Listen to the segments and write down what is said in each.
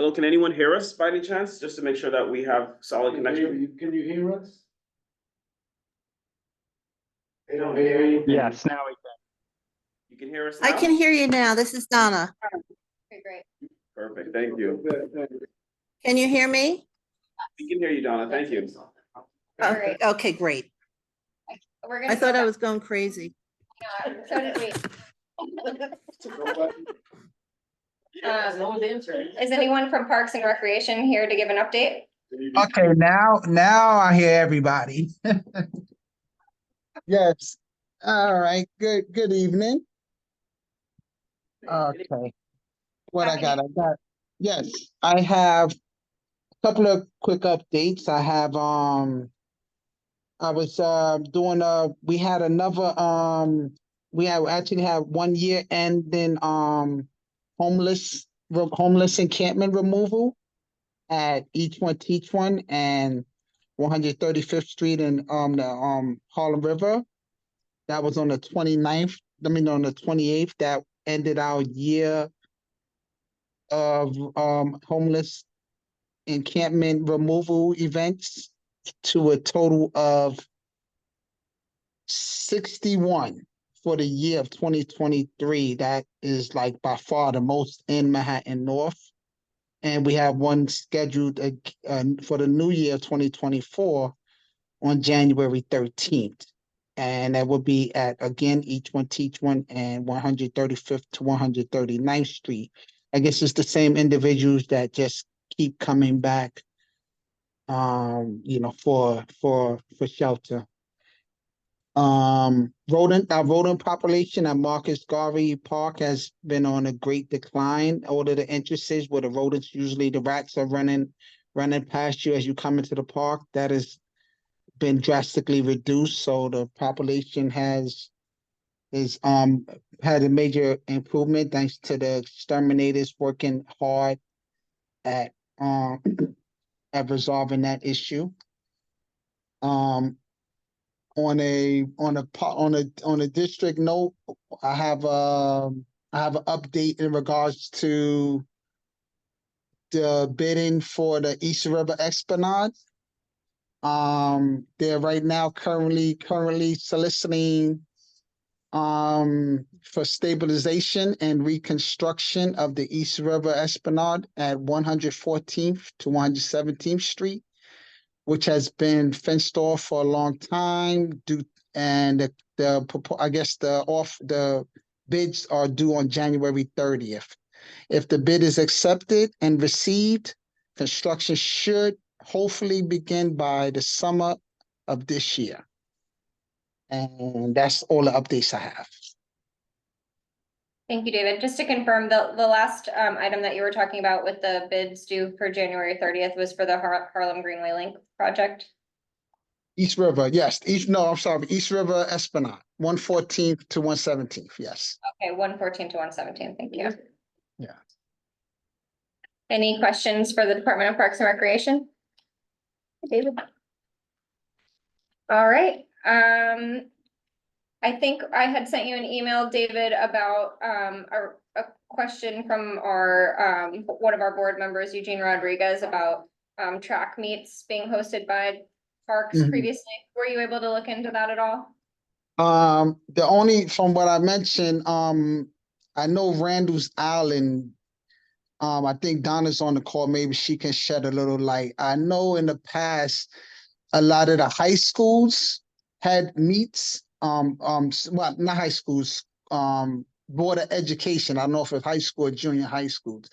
Hello, can anyone hear us by any chance? Just to make sure that we have solid connection. Can you hear us? They don't hear anything. Yes, now we can. You can hear us now? I can hear you now. This is Donna. Okay, great. Perfect, thank you. Can you hear me? We can hear you, Donna, thank you. All right. Okay, great. We're gonna. I thought go I was going crazy. back. So did we. Is anyone from Parks and Recreation here to give an update? Okay, now I hear everybody. Yes. All right. Good evening. Okay. What I got? Yes, I have a couple of quick updates. I have I was doing we had another we actually had 1 year ending homeless encampment removal at each one and 135th Street and the Harlem River. That was on the 29th, on the 28th. That ended our year of homeless encampment removal events to a total of 61 for the year of 2023. That is like by far the most in Manhattan North. And we have one scheduled for the new year 2024 on January 13th. And that will be at, again, each one and 135th to 139th Street. I guess it's the same individuals that just keep coming back, for shelter. Our rodent population at Marcus Garvey Park has been on a great decline. All of the entrances where the rodents, usually the rats, are running past you as you come into the park, that has been drastically reduced. So the population has had a major improvement thanks to the exterminators working hard at resolving that issue. On a district note, I have an update in regards to the bidding for the East River Esplanade. They're right now currently soliciting for stabilization and reconstruction of the East River Esplanade at 114th to 117th Street, which has been fenced off for a long time. I guess the bids are due on January 30th. If the bid is accepted and received, construction should hopefully begin by the summer of this year. And that's all the updates I have. Thank you, David. Just to confirm, the last item that you were talking about with the bids due for January 30th was for the Harlem Greenway Link project? East River, yes. East River Esplanade, 114th to 117th, yes. Okay, 114 to 117, thank you. Yeah. Any questions for the Department of Parks and Recreation? David? All right, I think I had sent you an email, David, about a question from our one of our board members, Eugene Rodriguez, about track meets being hosted by Parks previously. Were you able to look into that at all? The only, from what I mentioned, I know Randall's Island. I think Donna's on the call. Maybe she can shed a little light. I know in the past, a lot of the high schools had meets. Well, not high schools. Board of Education. I don't know if it's high school or junior high schools.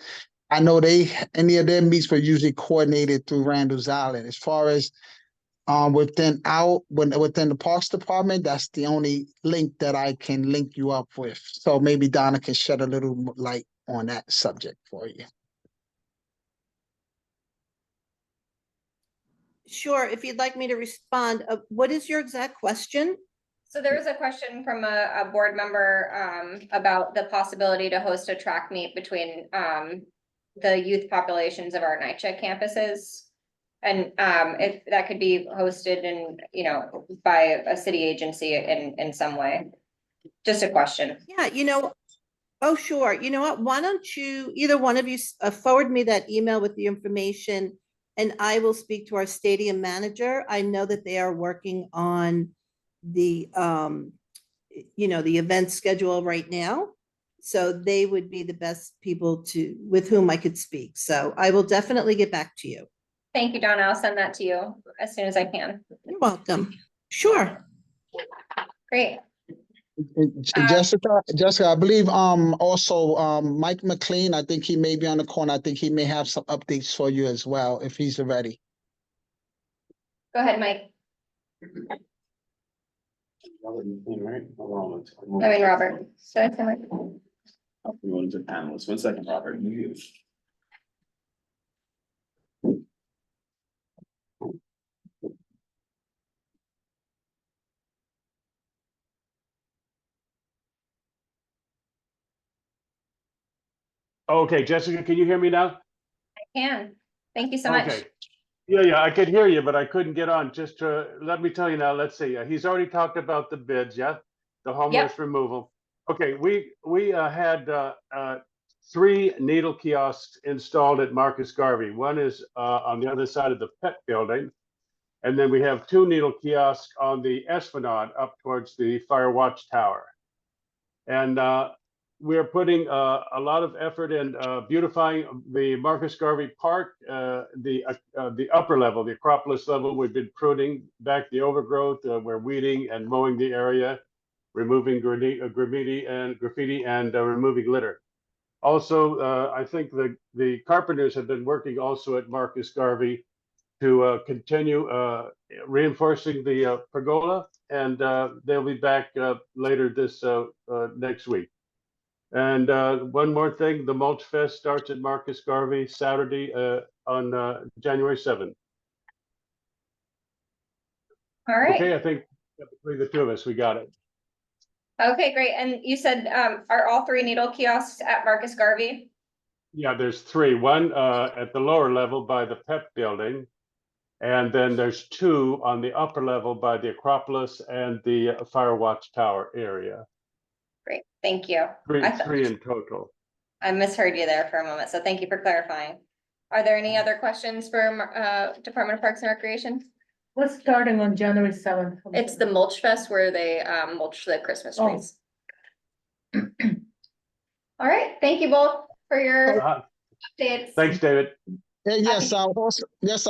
I know any of their meets were usually coordinated through Randall's Island. As far as within the Parks Department, that's the only link that I can link you up with. So maybe Donna can shed a little light on that subject for you. Sure, if you'd like me to respond, what is your exact question? So there was a question from a board member about the possibility to host a track meet between the youth populations of our NYCHA campuses. And if that could be hosted and, by a city agency in some way. Just a question. Yeah, Oh, sure. You know what? Why don't you, either one of you forward me that email with the information and I will speak to our stadium manager. I know that they are working on the, the event schedule right now. So they would be the best people with whom I could speak. So I will definitely get back to you. Thank you, Donna. I'll send that to you as soon as I can. You're welcome. Sure. Great. Jessica, I believe also Mike McLean, I think he may be on the corner. I think he may have some updates for you as well if he's ready. Go ahead, Mike. Right? Hold on. I mean, Robert. So I like. I'll go into panelists. 1 second, Robert. Okay, Jessica, can you hear me now? I can. Thank you so much. Okay. Yeah, I could hear you, but I couldn't get on. Just to let me tell you now. Let's see. He's already talked about the bids. Yeah, the homeless removal. Okay, we had 3 needle kiosks installed at Marcus Garvey. One is on the other side of the Pet Building, and then we have 2 needle kiosks on the Esplanade up towards the Fire Watch Tower. And we're putting a lot of effort in beautifying the Marcus Garvey Park, the upper level, the Acropolis level. We've been pruning back the overgrowth. We're weeding and mowing the area, removing graffiti and removing litter. Also, I think the carpenters have been working also at Marcus Garvey to continue reinforcing the pergola, and they'll be back later this next week. And one more thing, the Mulch Fest starts at Marcus Garvey Saturday on January 7th. All right. Okay, I think between the 2 of us, we got it. Okay, great. And you said, are all 3 needle kiosks at Marcus Garvey? Yeah, there's 3. One at the lower level by the Pep Building, and then there's 2 on the upper level by the Acropolis and the Fire Watch Tower area. Great, thank you. 3 in total. I misheard you there for a moment, so thank you for clarifying. Are there any other questions for Department of Parks and Recreation? What's starting on January 7th? It's the Mulch Fest where they mulch the Christmas trees. All right, thank you both for your updates. Thanks, David. And yes, I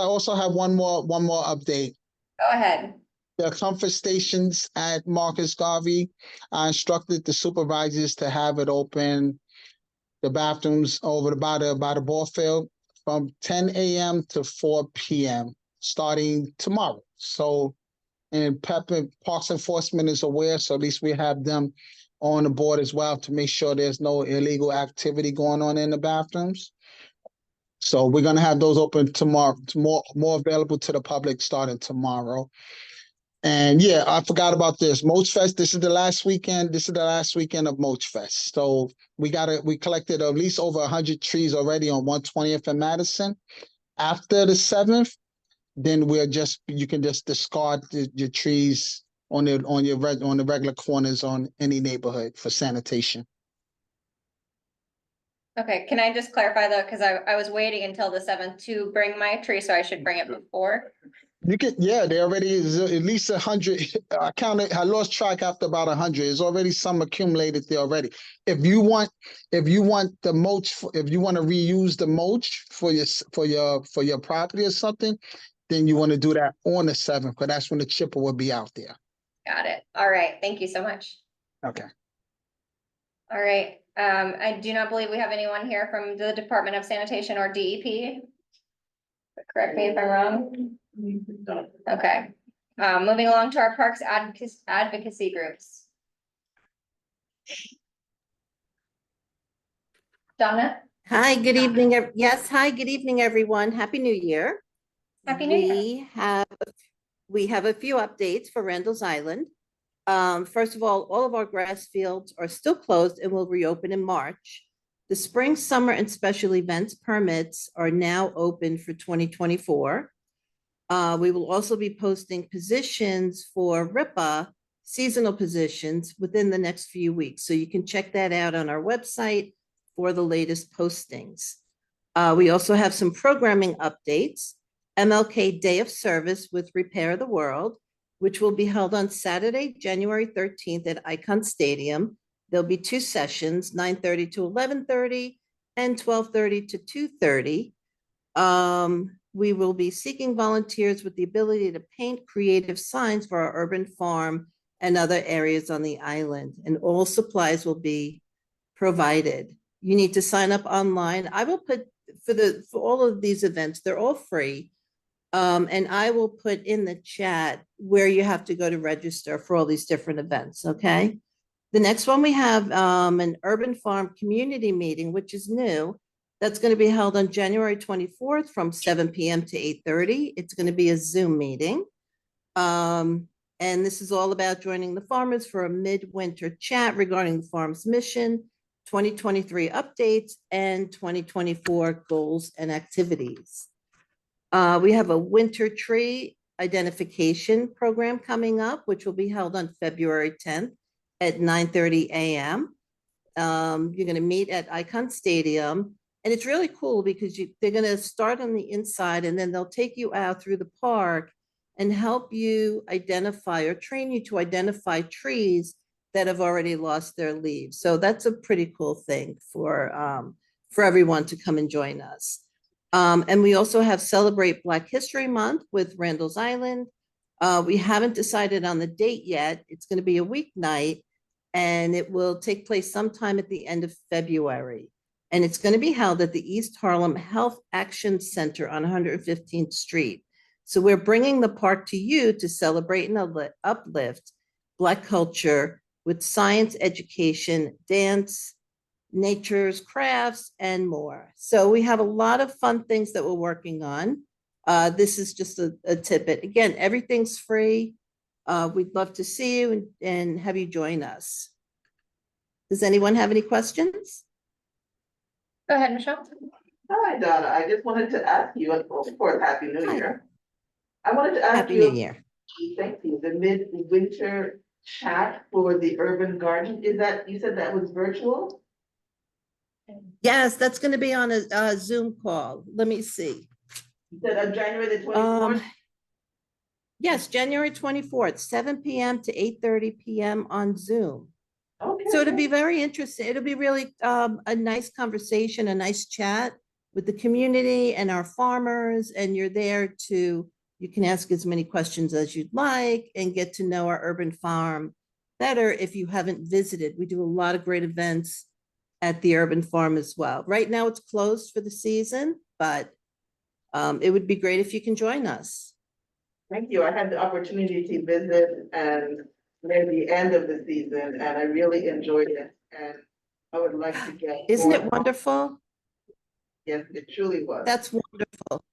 also have one more update. Go ahead. The comfort stations at Marcus Garvey, I instructed the supervisors to have it open, the bathrooms over by the ball field from 10 a.m. to 4 p.m. starting tomorrow. So, and Parks Enforcement is aware, so at least we have them on the board as well to make sure there's no illegal activity going on in the bathrooms. So we're gonna have those open tomorrow, more available to the public starting tomorrow. And yeah, I forgot about this. Mulch Fest, this is the last weekend. This is the last weekend of Mulch Fest. So we collected at least over 100 trees already on 120th and Madison. After the 7th, then you can just discard your trees on the regular corners on any neighborhood for sanitation. Okay, can I just clarify though, because I was waiting until the 7th to bring my tree, so I should bring it before. You can, yeah, there already is at least 100. I lost track after about 100. There's already some accumulated there already. If you want the mulch, if you want to reuse the mulch for your property or something, then you want to do that on the 7th, because that's when the chipper will be out there. Got it. All right, thank you so much. Okay. All right, I do not believe we have anyone here from the Department of Sanitation or DEP. Correct me if I'm wrong. Okay, moving along to our parks advocacy groups. Donna? Hi, good evening. Yes, hi, good evening, everyone. Happy New Year. Happy New Year. We have a few updates for Randall's Island. First of all of our grass fields are still closed and will reopen in March. The spring, summer, and special events permits are now open for 2024. We will also be posting positions for RIPA seasonal positions within the next few weeks. So you can check that out on our website for the latest postings. We also have some programming updates. MLK Day of Service with Repair the World, which will be held on Saturday, January 13th at Icon Stadium. There'll be 2 sessions, 9:30 to 11:30 and 12:30 to 2:30. We will be seeking volunteers with the ability to paint creative signs for our urban farm and other areas on the island, and all supplies will be provided. You need to sign up online. I will put for all of these events, they're all free. And I will put in the chat where you have to go to register for all these different events, okay? The next one we have an urban farm community meeting, which is new. That's going to be held on January 24th from 7 p.m. to 8:30. It's going to be a Zoom meeting. And this is all about joining the farmers for a midwinter chat regarding the farm's mission, 2023 updates, and 2024 goals and activities. We have a winter tree identification program coming up, which will be held on February 10th at 9:30 a.m. You're going to meet at Icon Stadium. And it's really cool because they're going to start on the inside and then they'll take you out through the park and help you identify or train you to identify trees that have already lost their leaves. So that's a pretty cool thing for everyone to come and join us. And we also have Celebrate Black History Month with Randall's Island. We haven't decided on the date yet. It's going to be a weeknight and it will take place sometime at the end of February. And it's going to be held at the East Harlem Health Action Center on 115th Street. So we're bringing the park to you to celebrate and uplift Black culture with science, education, dance, nature's crafts, and more. So we have a lot of fun things that we're working on. This is just a tidbit. Again, everything's free. We'd love to see you and have you join us. Does anyone have any questions? Go ahead, Michelle. Hi, Donna. I just wanted to ask you, and of course, Happy New Hi. Year. I wanted to ask Happy you. New Year. Thank you. The midwinter chat for the urban garden, is that, you said that was virtual? Yes, that's going to be on a Zoom call. Let me see. You said on January the 24th? Yes, January 24th, 7 p.m. to 8:30 p.m. on Zoom. Okay. So it'll be very interesting. It'll be really a nice conversation, a nice chat with the community and our farmers. And you're there you can ask as many questions as you'd like and get to know our urban farm better if you haven't visited. We do a lot of great events at the urban farm as well. Right now it's closed for the season, but it would be great if you can join us. Thank you. I had the opportunity to visit and near the end of the season, and I really enjoyed it. And I would like to get. Isn't it more. wonderful? Yes, it truly was. That's wonderful.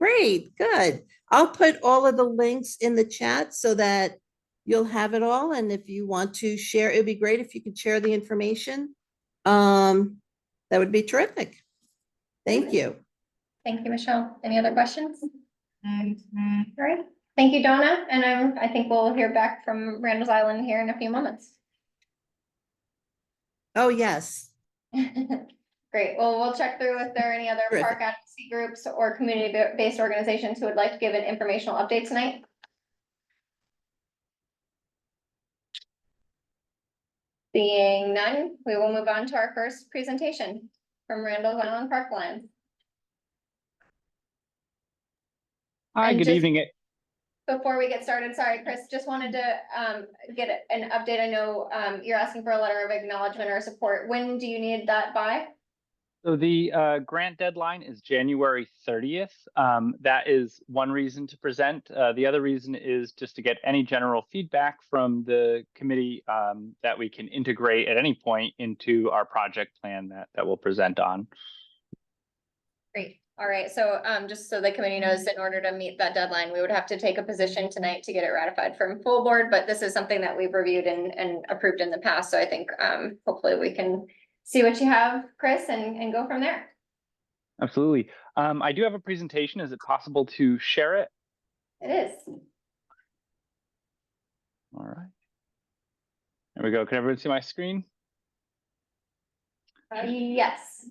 Great, good. I'll put all of the links in the chat so that you'll have it all. And if you want to share, it'd be great if you could share the information. That would be terrific. Thank you. Thank you, Michelle. Any other questions? All right. Thank you, Donna. And I think we'll hear back from Randall's Island here in a few moments. Oh, yes. Great. Well, we'll check through if there are any other Terrific. park advocacy groups or community-based organizations who would like to give an informational update tonight. Seeing none, we will move on to our first presentation from Randall's Island Parkland. Hi, And good just- evening. Before we get started, sorry, Chris, just wanted to get an update. I know you're asking for a letter of acknowledgement or support. When do you need that by? So the grant deadline is January 30th. That is one reason to present. The other reason is just to get any general feedback from the committee that we can integrate at any point into our project plan that we'll present on. Great. All right. So just so the committee knows, in order to meet that deadline, we would have to take a position tonight to get it ratified from full board. But this is something that we've reviewed and approved in the past. So I think hopefully we can see what you have, Chris, and go from there. Absolutely. I do have a presentation. Is it possible to share it? It is. All right. There we go. Can everyone see my screen? Yes.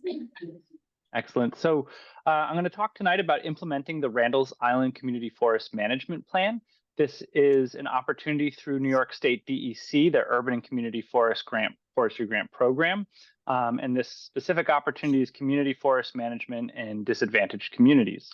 Excellent. So I'm going to talk tonight about implementing the Randall's Island Community Forest Management Plan. This is an opportunity through New York State DEC, the Urban and Community Forestry Grant Program. And this specific opportunity is community forest management in disadvantaged communities.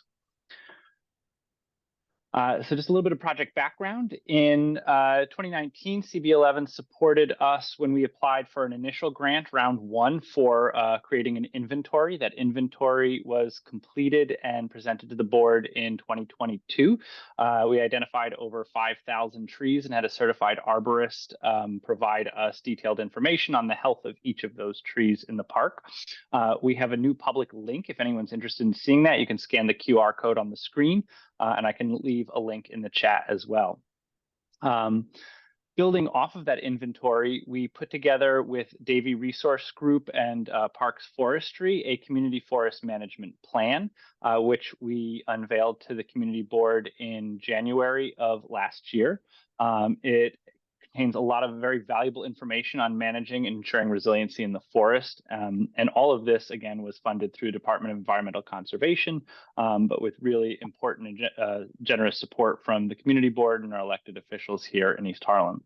So just a little bit of project background. In 2019, CB11 supported us when we applied for an initial grant, round one, for creating an inventory. That inventory was completed and presented to the board in 2022. We identified over 5,000 trees and had a certified arborist provide us detailed information on the health of each of those trees in the park. We have a new public link. If anyone's interested in seeing that, you can scan the QR code on the screen. And I can leave a link in the chat as well. Building off of that inventory, we put together with Davie Resource Group and Parks Forestry a community forest management plan, which we unveiled to the community board in January of last year. It contains a lot of very valuable information on managing and ensuring resiliency in the forest. And all of this, again, was funded through Department of Environmental Conservation, but with really important and generous support from the community board and our elected officials here in East Harlem.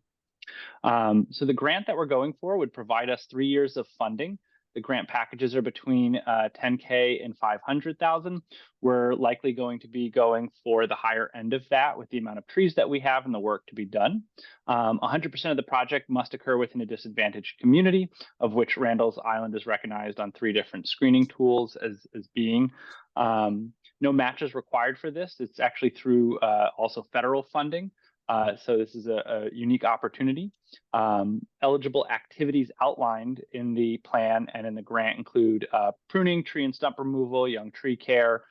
So the grant that we're going for would provide us 3 years of funding. The grant packages are between $10K and $500,000. We're likely going to be going for the higher end of that with the amount of trees that we have and the work to be done. 100% of the project must occur within a disadvantaged community, of which Randall's Island is recognized on 3 different screening tools as being. No matches required for this. It's actually through also federal funding. So this is a unique opportunity. Eligible activities outlined in the plan and in the grant include pruning, tree and stump removal, young tree care,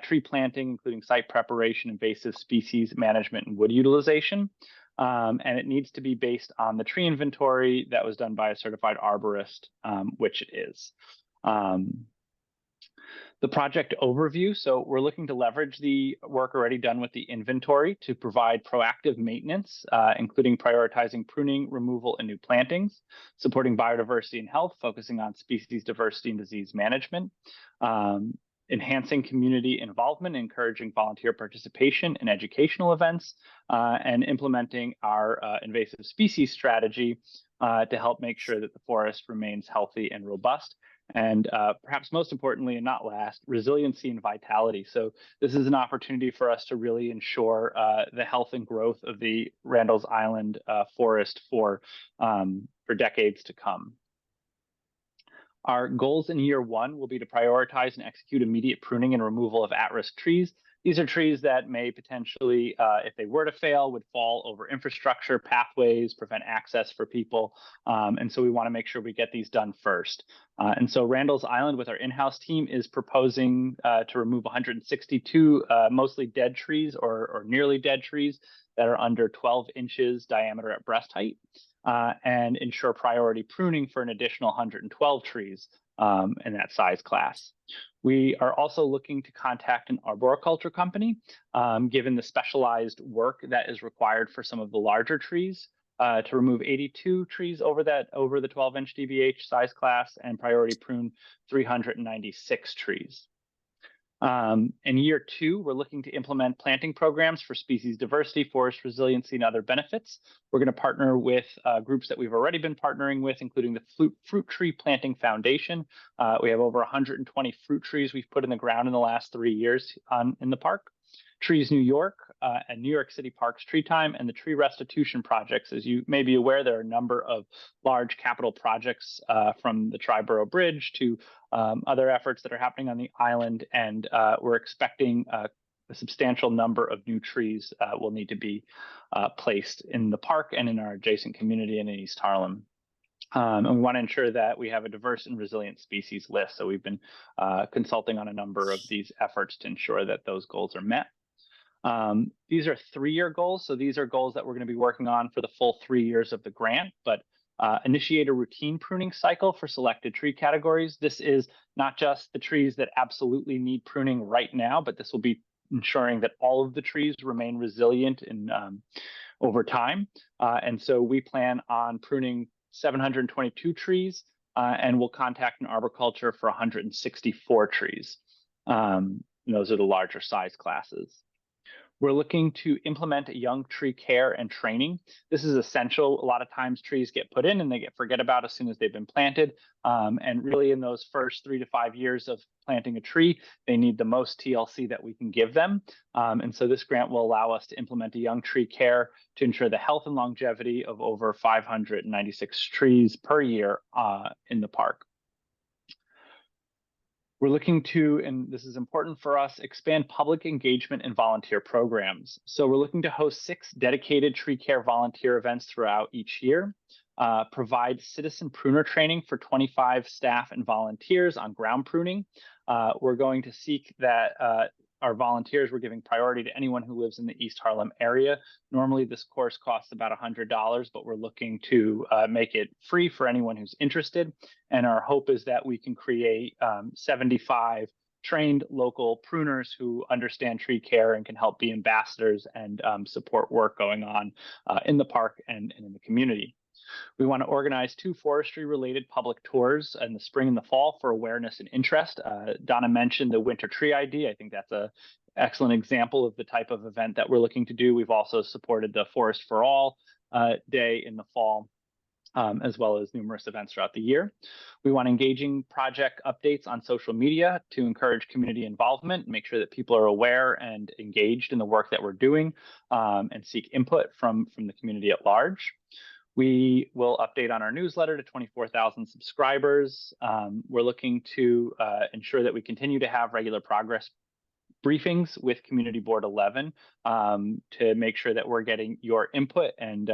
tree planting, including site preparation, invasive species management, and wood utilization. And it needs to be based on the tree inventory that was done by a certified arborist, which it is. The project overview. So we're looking to leverage the work already done with the inventory to provide proactive maintenance, including prioritizing pruning, removal, and new plantings, supporting biodiversity and health, focusing on species diversity and disease management, enhancing community involvement, encouraging volunteer participation in educational events, and implementing our invasive species strategy to help make sure that the forest remains healthy and robust. And perhaps most importantly, and not last, resiliency and vitality. So this is an opportunity for us to really ensure the health and growth of the Randall's Island forest for decades to come. Our goals in year 1 will be to prioritize and execute immediate pruning and removal of at-risk trees. These are trees that may potentially, if they were to fail, would fall over infrastructure, pathways, prevent access for people. And so we want to make sure we get these done first. And so Randall's Island with our in-house team is proposing to remove 162 mostly dead trees or nearly dead trees that are under 12 inches diameter at breast height, and ensure priority pruning for an additional 112 trees in that size class. We are also looking to contact an arboriculture company, given the specialized work that is required for some of the larger trees, to remove 82 trees over the 12-inch DBH size class and priority prune 396 trees. In year 2, we're looking to implement planting programs for species diversity, forest resiliency, and other benefits. We're going to partner with groups that we've already been partnering with, including the Fruit Tree Planting Foundation. We have over 120 fruit trees we've put in the ground in the last 3 years in the park. Trees New York and New York City Parks Tree Time, and the tree restitution projects. As you may be aware, there are a number of large capital projects from the Triborough Bridge to other efforts that are happening on the island, and we're expecting a substantial number of new trees will need to be placed in the park and in our adjacent community and in East Harlem. And we want to ensure that we have a diverse and resilient species list. So we've been consulting on a number of these efforts to ensure that those goals are met. These are 3-year goals. So these are goals that we're going to be working on for the full 3 years of the grant, but initiate a routine pruning cycle for selected tree categories. This is not just the trees that absolutely need pruning right now, but this will be ensuring that all of the trees remain resilient in, over time. And so we plan on pruning 722 trees, and we'll contact an arboriculture for 164 trees. And those are the larger size classes. We're looking to implement young tree care and training. This is essential. A lot of times trees get put in and they get forget about as soon as they've been planted. And really in those first 3 to 5 years of planting a tree, they need the most TLC that we can give them. And so this grant will allow us to implement a young tree care to ensure the health and longevity of over 596 trees per year in the park. We're looking to, and this is important for us, expand public engagement and volunteer programs. So we're looking to host 6 dedicated tree care volunteer events throughout each year, provide citizen pruner training for 25 staff and volunteers on ground pruning. We're going to seek that our volunteers, we're giving priority to anyone who lives in the East Harlem area. Normally this course costs about $100, but we're looking to make it free for anyone who's interested. And our hope is that we can create 75 trained local pruners who understand tree care and can help be ambassadors and support work going on in the park and in the community. We want to organize 2 forestry-related public tours in the spring and the fall for awareness and interest. Donna mentioned the Winter Tree ID. I think that's an excellent example of the type of event that we're looking to do. We've also supported the Forest for All Day in the fall, as well as numerous events throughout the year. We want engaging project updates on social media to encourage community involvement, make sure that people are aware and engaged in the work that we're doing, and seek input from the community at large. We will update on our newsletter to 24,000 subscribers. We're looking to ensure that we continue to have regular progress briefings with Community Board 11 to make sure that we're getting your input and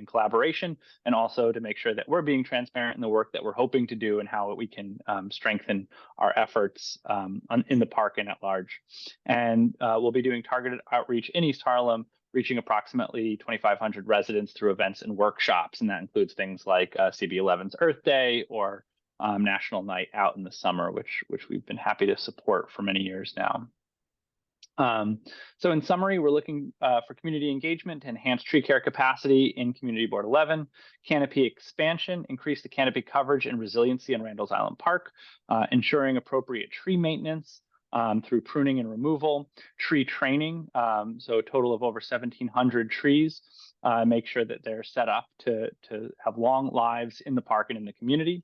collaboration, and also to make sure that we're being transparent in the work that we're hoping to do and how we can strengthen our efforts in the park and at large. And we'll be doing targeted outreach in East Harlem, reaching approximately 2,500 residents through events and workshops. And that includes things like CB11's Earth Day or National Night Out in the summer, which we've been happy to support for many years now. So in summary, we're looking for community engagement to enhance tree care capacity in Community Board 11, canopy expansion, increase the canopy coverage and resiliency in Randall's Island Park, ensuring appropriate tree maintenance, through pruning and removal, tree training, so a total of over 1,700 trees, make sure that they're set up to have long lives in the park and in the community,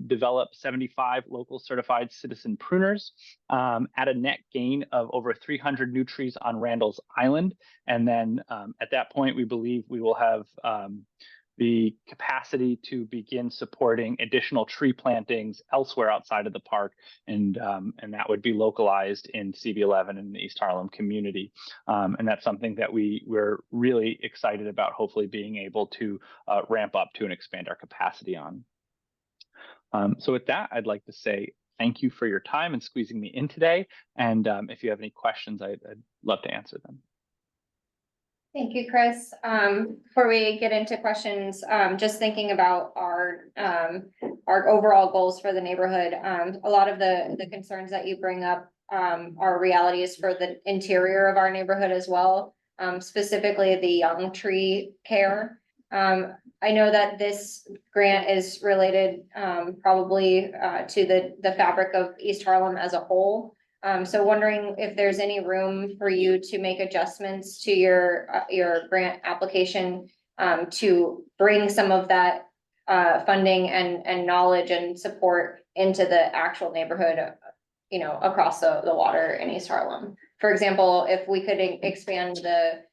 develop 75 local certified citizen pruners, at a net gain of over 300 new trees on Randall's Island. And then at that point, we believe we will have the capacity to begin supporting additional tree plantings elsewhere outside of the park, and that would be localized in CB11 in the East Harlem community. And that's something that we're really excited about, hopefully being able to ramp up to and expand our capacity on. So with that, I'd like to say thank you for your time and squeezing me in today. And if you have any questions, I'd love to answer them. Thank you, Chris. Before we get into questions, just thinking about our overall goals for the neighborhood. A lot of the concerns that you bring up are realities for the interior of our neighborhood as well, specifically the young tree care. I know that this grant is related probably to the fabric of East Harlem as a whole. So wondering if there's any room for you to make adjustments to your grant application to bring some of that funding and knowledge and support into the actual neighborhood, across the water in East Harlem. For example, if we could expand the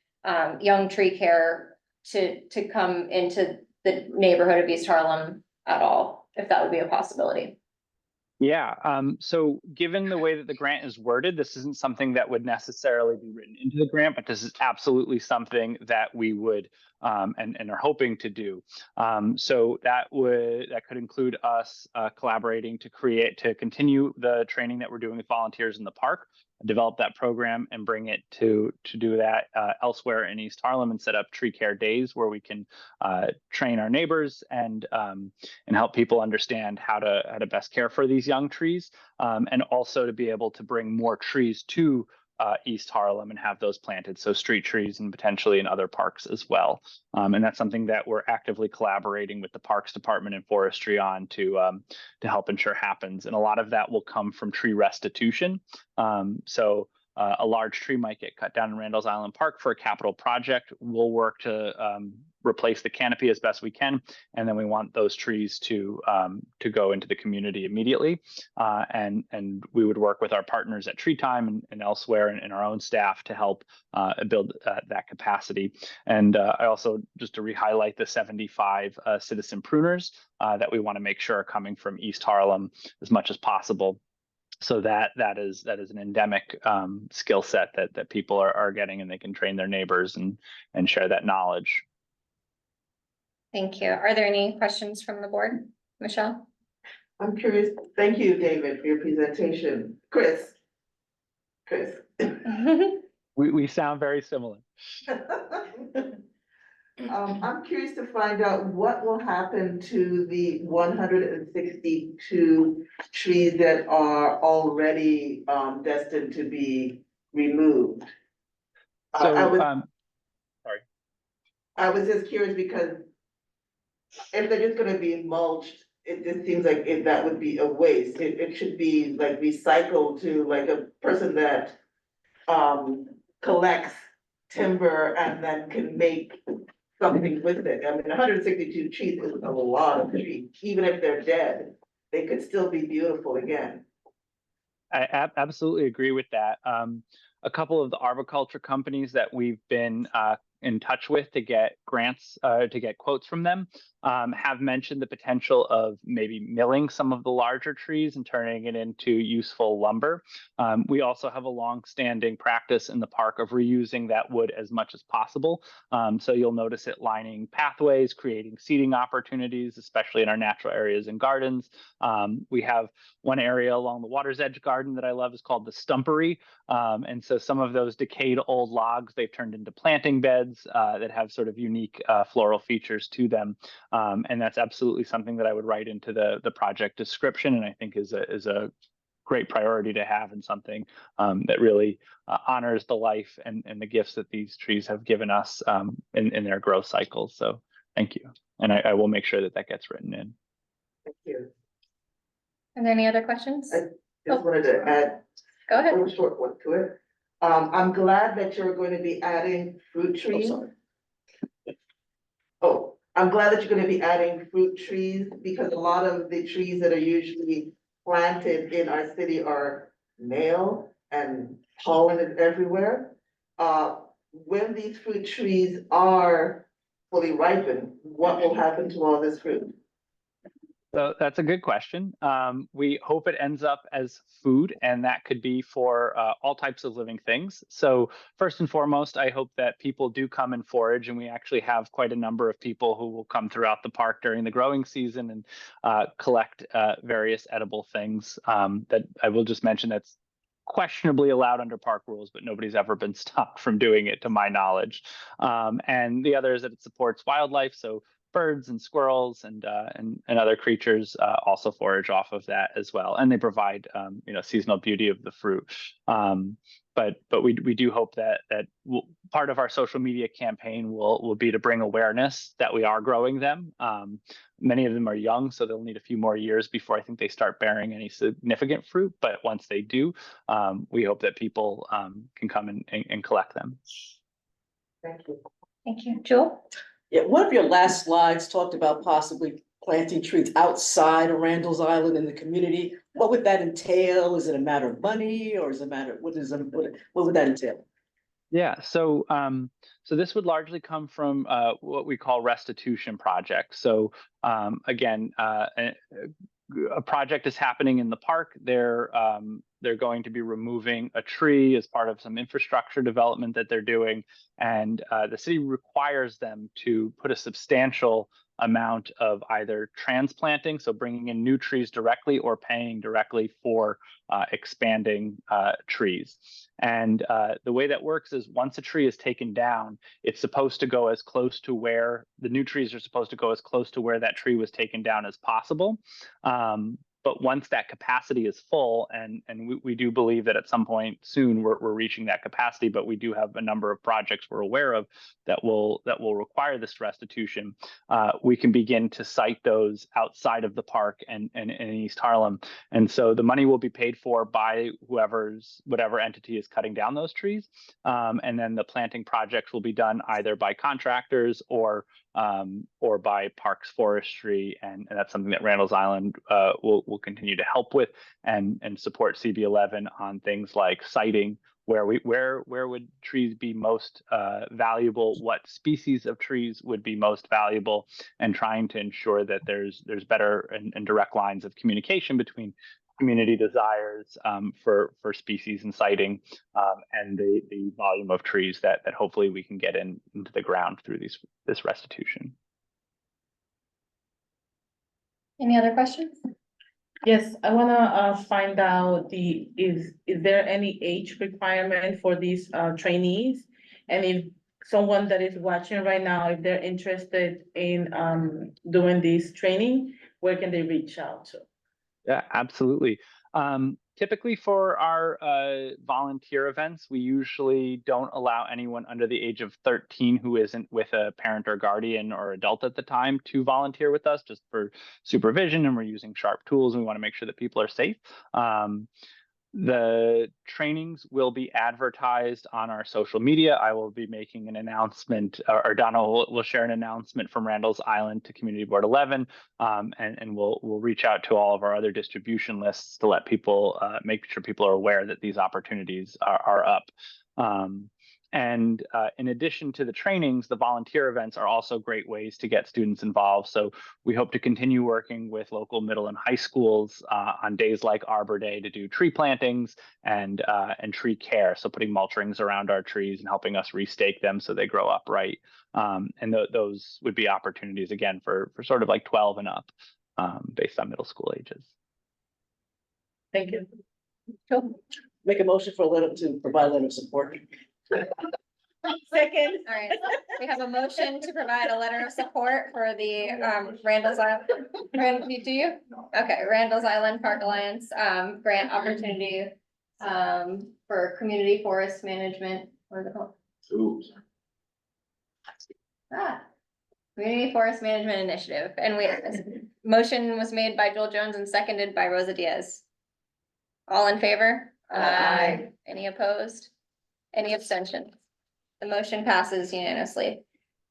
young tree care to come into the neighborhood of East Harlem at all, if that would be a possibility. Yeah, so given the way that the grant is worded, this isn't something that would necessarily be written into the grant, but this is absolutely something that we would and are hoping to do. So that could include us collaborating to continue the training that we're doing with volunteers in the park, develop that program and bring it to do that elsewhere in East Harlem, and set up tree care days where we can train our neighbors and help people understand how to best care for these young trees, and also to be able to bring more trees to East Harlem and have those planted, so street trees and potentially in other parks as well. And that's something that we're actively collaborating with the Parks Department and Forestry on to help ensure happens. And a lot of that will come from tree restitution. A large tree might get cut down in Randall's Island Park for a capital project. We'll work to replace the canopy as best we can, and then we want those trees to go into the community immediately. And we would work with our partners at Tree Time and elsewhere, and our own staff to help build that capacity. And I also, just to re-highlight, the 75 citizen pruners that we want to make sure are coming from East Harlem as much as possible. So that is an endemic skill set that people are getting, and they can train their neighbors and share that knowledge. Thank you. Are there any questions from the board? Michelle? I'm curious. Thank you, David, for your presentation. Chris. We sound very similar. I'm curious to find out what will happen to the 162 trees that are already destined to be removed. So, I was just curious because if they're just gonna be mulched, it just seems like that would be a waste. It should be like recycled to like a person that collects timber and then can make something with it. I mean, 162 trees is a lot of trees. Even if they're dead, they could still be beautiful again. I absolutely agree with that. A couple of the arboriculture companies that we've been in touch with to get grants, to get quotes from them, have mentioned the potential of maybe milling some of the larger trees and turning it into useful lumber. We also have a long-standing practice in the park of reusing that wood as much as possible. So you'll notice it lining pathways, creating seating opportunities, especially in our natural areas and gardens. We have one area along the water's edge garden that I love is called the Stumpery. And so some of those decayed old logs, they've turned into planting beds that have sort of unique floral features to them. And that's absolutely something that I would write into the project description, and I think is a great priority to have, and something that really honors the life and the gifts that these trees have given us in their growth cycles. So thank you. And I will make sure that gets written in. Thank you. Are there any other questions? I just wanted to add Go ahead. a short one to it. I'm glad that you're going to be adding fruit trees. I'm glad that you're going to be adding fruit trees, because a lot of the trees that are usually planted in our city are male and pollen is everywhere. When these fruit trees are fully ripened, what will happen to all this fruit? So that's a good question. We hope it ends up as food, and that could be for all types of living things. So first and foremost, I hope that people do come and forage, and we actually have quite a number of people who will come throughout the park during the growing season and collect various edible things that I will just mention that's questionably allowed under park rules, but nobody's ever been stopped from doing it to my knowledge. And the other is that it supports wildlife. So birds and squirrels and other creatures also forage off of that as well, and they provide seasonal beauty of the fruit. But we do hope that part of our social media campaign will be to bring awareness that we are growing them. Many of them are young, so they'll need a few more years before I think they start bearing any significant fruit. But once they do, we hope that people can come and collect them. Thank you. Thank you. Jewel? Yeah, one of your last slides talked about possibly planting trees outside of Randall's Island in the community. What would that entail? Is it a matter of money, or is it a matter, what would that entail? Yeah, so this would largely come from what we call restitution projects. So again, a project is happening in the park. They're going to be removing a tree as part of some infrastructure development that they're doing, and the city requires them to put a substantial amount of either transplanting, so bringing in new trees directly, or paying directly for expanding trees. And the way that works is once a tree is taken down, it's supposed to go as close to where the new trees are supposed to go as close to where that tree was taken down as possible. But once that capacity is full, and we do believe that at some point soon we're reaching that capacity, but we do have a number of projects we're aware of that will require this restitution, we can begin to site those outside of the park and in East Harlem. And so the money will be paid for by whatever entity is cutting down those trees. And then the planting projects will be done either by contractors or by Parks Forestry, and that's something that Randall's Island will continue to help with and support CB11 on things like siting. Where would trees be most valuable? What species of trees would be most valuable? And trying to ensure that there's better and direct lines of communication between community desires for species and siting and the volume of trees that hopefully we can get into the ground through this restitution. Any other questions? Yes, I wanna find out is there any age requirement for these trainees? And if someone that is watching right now, if they're interested in doing this training, where can they reach out to? Yeah, absolutely. Typically for our volunteer events, we usually don't allow anyone under the age of 13 who isn't with a parent or guardian or adult at the time to volunteer with us, just for supervision, and we're using sharp tools and we want to make sure that people are safe. The trainings will be advertised on our social media. I will be making an announcement, or Donna will share an announcement from Randall's Island to Community Board 11, and we'll reach out to all of our other distribution lists to let people, make sure people are aware that these opportunities are up. And in addition to the trainings, the volunteer events are also great ways to get students involved. So we hope to continue working with local middle and high schools on days like Arbor Day to do tree plantings and tree care. So putting mulch rings around our trees and helping us restake them so they grow upright. And those would be opportunities, again, for sort of like 12 and up based on middle school ages. Thank you. Make a motion for a letter to provide a letter of support. Second. All right, we have a motion to provide a letter of support for the Randall's Island. Do you? Okay, Randall's Island Park Alliance grant opportunity for community forest management. What is it called? Community Forest Management Initiative. And motion was made by Joel Jones and seconded by Rosa Diaz. All in favor? Aye. Any opposed? Any abstentions? The motion passes unanimously.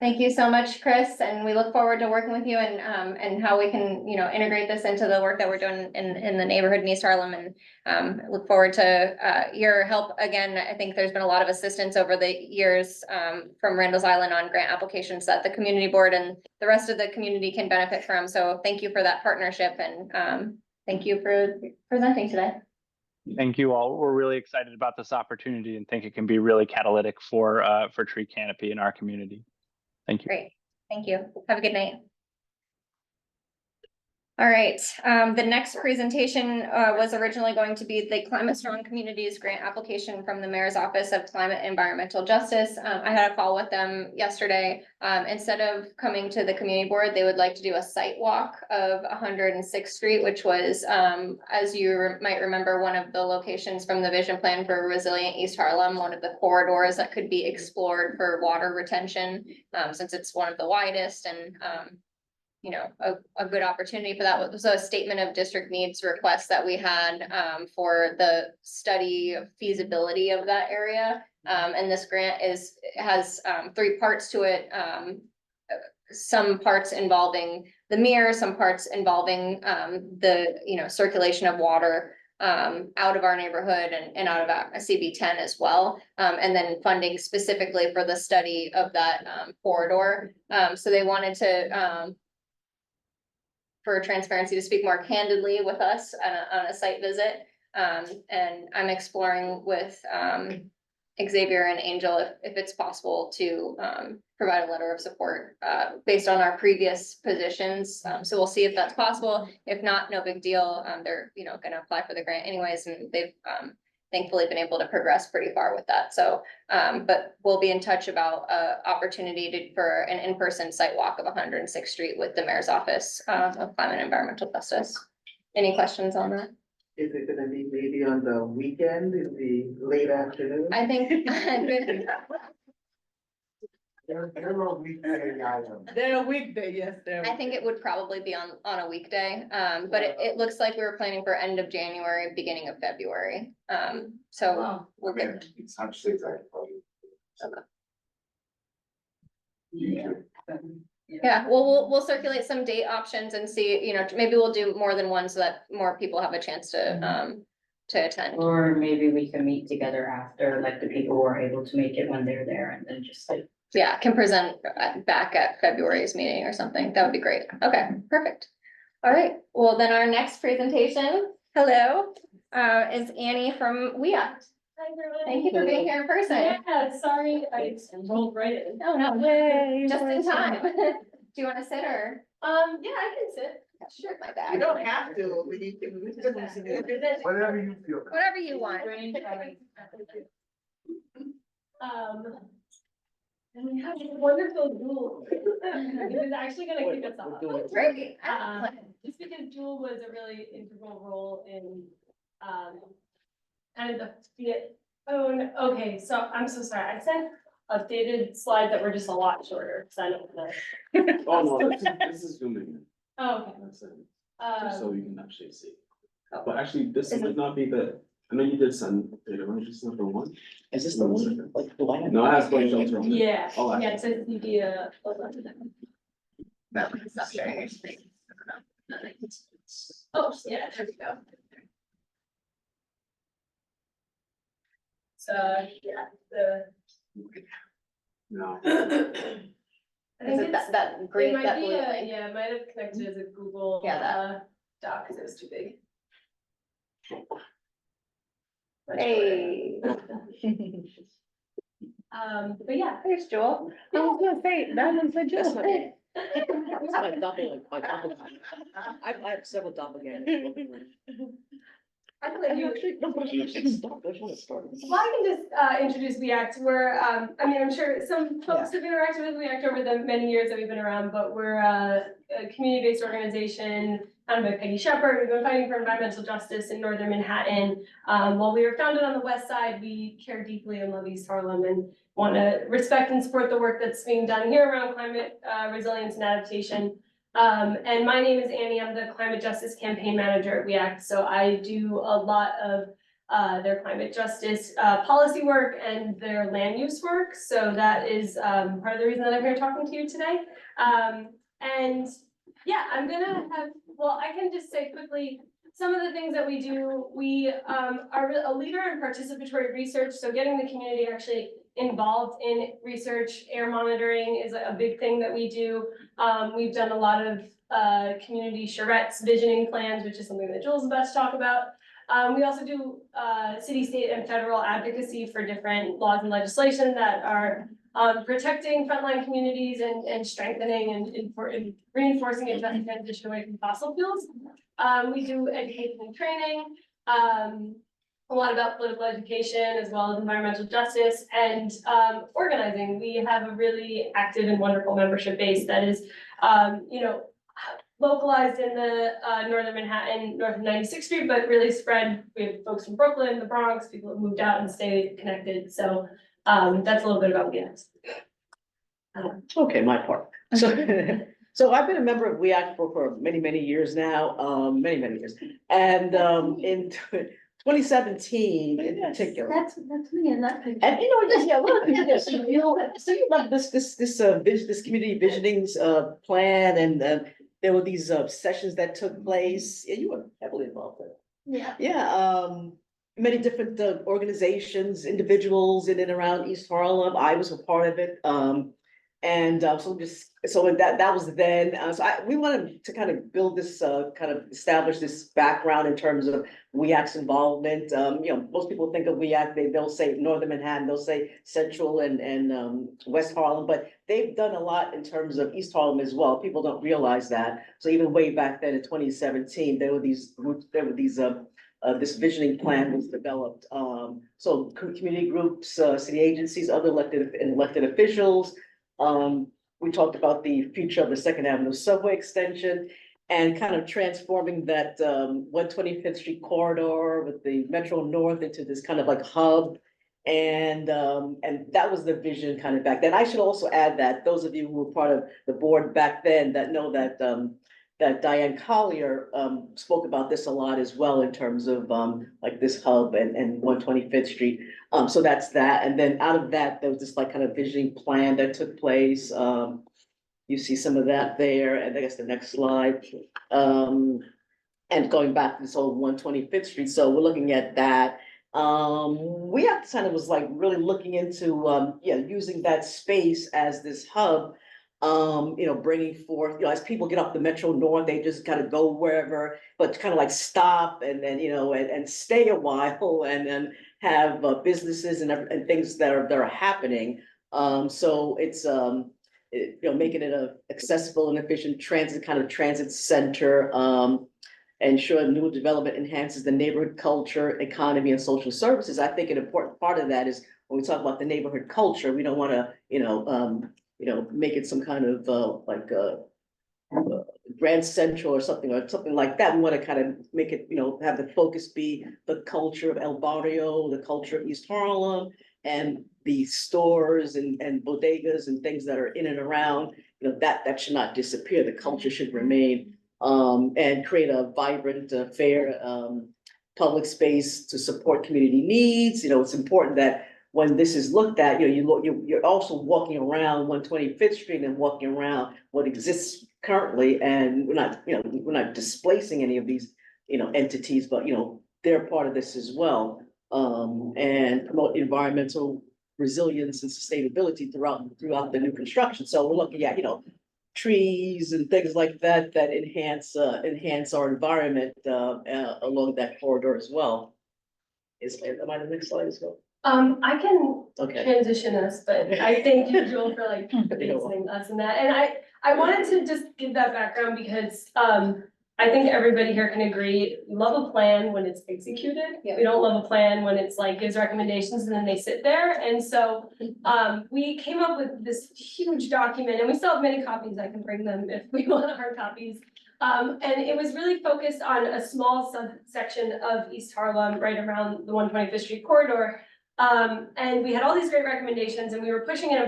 Thank you so much, Chris, and we look forward to working with you and how we can, integrate this into the work that we're doing in the neighborhood in East Harlem, and look forward to your help again. I think there's been a lot of assistance over the years from Randall's Island on grant applications that the community board and the rest of the community can benefit from. So thank you for that partnership, and thank you for presenting today. Thank you all. We're really excited about this opportunity and think it can be really catalytic for tree canopy in our community. Thank you. Great. Thank you. Have a good night. All right, the next presentation was originally going to be the Climate Strong Communities grant application from the Mayor's Office of Climate and Environmental Justice. I had a call with them yesterday. Instead of coming to the community board, they would like to do a site walk of 106th Street, which was, as you might remember, one of the locations from the vision plan for Resilient East Harlem, one of the corridors that could be explored for water retention, since it's one of the widest, and a good opportunity for that. Was a statement of district needs request that we had for the study feasibility of that area. And this grant has 3 parts to it. Some parts involving the mirror, some parts involving the circulation of water out of our neighborhood and out of a CB10 as well. And then funding specifically for the study of that corridor. So they wanted to for transparency to speak more candidly with us on a site visit. And I'm exploring with Xavier and Angel if it's possible to provide a letter of support based on our previous positions. So we'll see if that's possible. If not, no big deal. They're gonna apply for the grant anyways, and they've thankfully been able to progress pretty far with that. So, but we'll be in touch about opportunity for an in-person site walk of 106th Street with the Mayor's Office of Climate and Environmental Justice. Any questions on that? Is it gonna be maybe on the weekend, in the late afternoon? I think. They're a weekday item. They're a weekday, yes, they're. I think it would probably be on a weekday, but it looks like we were planning for end of January, beginning of February. So we'll get, It's hard to say exactly. yeah, well, we'll circulate some date options and see, you know, maybe we'll do more than one so that more people have a chance to attend. Or maybe we can meet together after, like the people who are able to make it when they're there and then just like. Yeah, can present back at February's meeting or something. That would be great. Okay, perfect. All right, well, then our next presentation, hello, is Annie from WeAct. Hi, everyone. Thank you for being here in person. Yeah, sorry, I rolled right in. Oh, no, just in time. Do you want to sit or? Yeah, I can sit. Sure, my You bag. don't have to, but you can. Whatever you feel. Whatever you want. And we have a wonderful Jewel. It was actually gonna kick us off. Great. Just because Jewel was a really integral role in, kind of oh, no, okay, so I'm so sorry, I sent updated slides that were just a lot shorter, so I don't know. Oh, no, this is zooming. Oh, okay. That's it. Just so Um, you can actually see. But actually, this might not be the, I know you did send data, right? Just not the one. Is this the one, like, the line? No, it has one filter on it. yeah, Oh, yeah, it says media. That one's not sharing your screen. Oh, yeah, there we go. So, yeah, No. I think Is it it's, that it green, might that be blue a, link? yeah, it might have connected as a Google, Yeah, that. doc, because it was too big. Much Hey. But yeah. There's Joel. I was gonna say, that was a That's joke. not me. It's my doppelganger, my doppelganger. I have several doppelgangers. I feel like you. No, but I should stop, I want to start. Well, I can just introduce WeAct. We're, I mean, I'm sure some folks have interacted with WeAct over the many years that we've been around, but we're a community-based organization founded by Peggy Shepherd. We've been fighting for environmental justice in northern Manhattan. While we were founded on the west side, we care deeply and love East Harlem and want to respect and support the work that's being done here around climate resilience and adaptation. And my name is Annie. I'm the Climate Justice Campaign Manager at WeAct. So I do a lot of their climate justice policy work and their land use work. So that is part of the reason that I'm here talking to you today. And yeah, I'm gonna have, well, I can just say quickly, some of the things that we do, we are a leader in participatory research. So getting the community actually involved in research, air monitoring is a big thing that we do. We've done a lot of community charrettes, visioning plans, which is something that Jules is about to talk about. We also do city, state, and federal advocacy for different laws and legislation that are protecting frontline communities and strengthening and reinforcing a just transition away from fossil fuels. We do education and training, a lot about political education as well as environmental justice and organizing. We have a really active and wonderful membership base that is, you know, localized in the northern Manhattan, north of 96th Street, but really spread. We have folks from Brooklyn, the Bronx, people have moved out and stayed connected. So that's a little bit about WeAct. Okay, my part. So, so I've been a member of WeAct for many, many years now, many years. And in 2017 in particular. That's me in that picture. And you know, just, yeah, well, yeah, so you about this community visionings plan and there were these sessions that took place. Yeah, you were heavily involved in it. Yeah. Yeah, many different organizations, individuals in and around East Harlem. I was a part of it. So that was then, we wanted to kind of build this, kind of establish this background in terms of WeAct's involvement. You know, most people think of WeAct, they'll say Northern Manhattan, they'll say Central and West Harlem, but they've done a lot in terms of East Harlem as well. People don't realize that. So even way back then in 2017, there were these groups, this visioning plan was developed. So community groups, city agencies, other elected officials. We talked about the future of the Second Avenue subway extension. and kind of transforming that 125th Street corridor with the Metro North into this kind of like hub. And that was the vision kind of back then. I should also add that those of you who were part of the board back then that know that that Diane Collier spoke about this a lot as well in terms of like this hub and 125th Street. So that's that. And then out of that, there was this like kind of visioning plan that took place. You see some of that there, and I guess the next slide. And going back to this whole 125th Street, so we're looking at that. We have kind of was like really looking into, using that space as this hub. Bringing forth, as people get off the Metro North, they just kind of go wherever, but kind of like stop and then, and stay a while and then have businesses and things that are happening. So it's, making it a accessible and efficient transit center, ensure new development enhances the neighborhood culture, economy, and social services. I think an important part of that is when we talk about the neighborhood culture, we don't want to, make it some kind of Grand Central or something like that. We want to kind of make it, have the focus be the culture of El Barrio, the culture of East Harlem, and the stores and bodegas and things that are in and around, that should not disappear. The culture should remain, and create a vibrant, fair, public space to support community needs. It's important that when this is looked at, you're also walking around 125th Street and walking around what exists currently, and we're not displacing any of these, entities, but they're part of this as well. And promote environmental resilience and sustainability throughout the new construction. So we're looking at, trees and things like that that enhance our environment along that corridor as well. Am I the next slide as well? I can Okay. transition us, but I thank you, Joel, for like listening us and that. And I wanted to just give that background because I think everybody here can agree, we love a plan when it's executed. Yeah. We don't love a plan when it's like gives recommendations and then they sit there. And so we came up with this huge document, and we still have many copies. I can bring them if we want hard copies. And it was really focused on a small subsection of East Harlem, right around the 125th Street corridor. And we had all these great recommendations, and we were pushing it,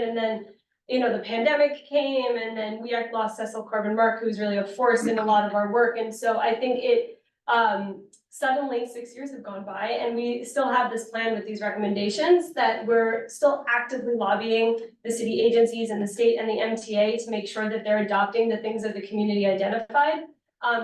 and then the pandemic came, and then we lost Cecil Carbon-Mark, who's really a force in a lot of our work. And so I think it suddenly 6 years have gone by, and we still have this plan with these recommendations that we're still actively lobbying the city agencies and the state and the MTA to make sure that they're adopting the things that the community identified,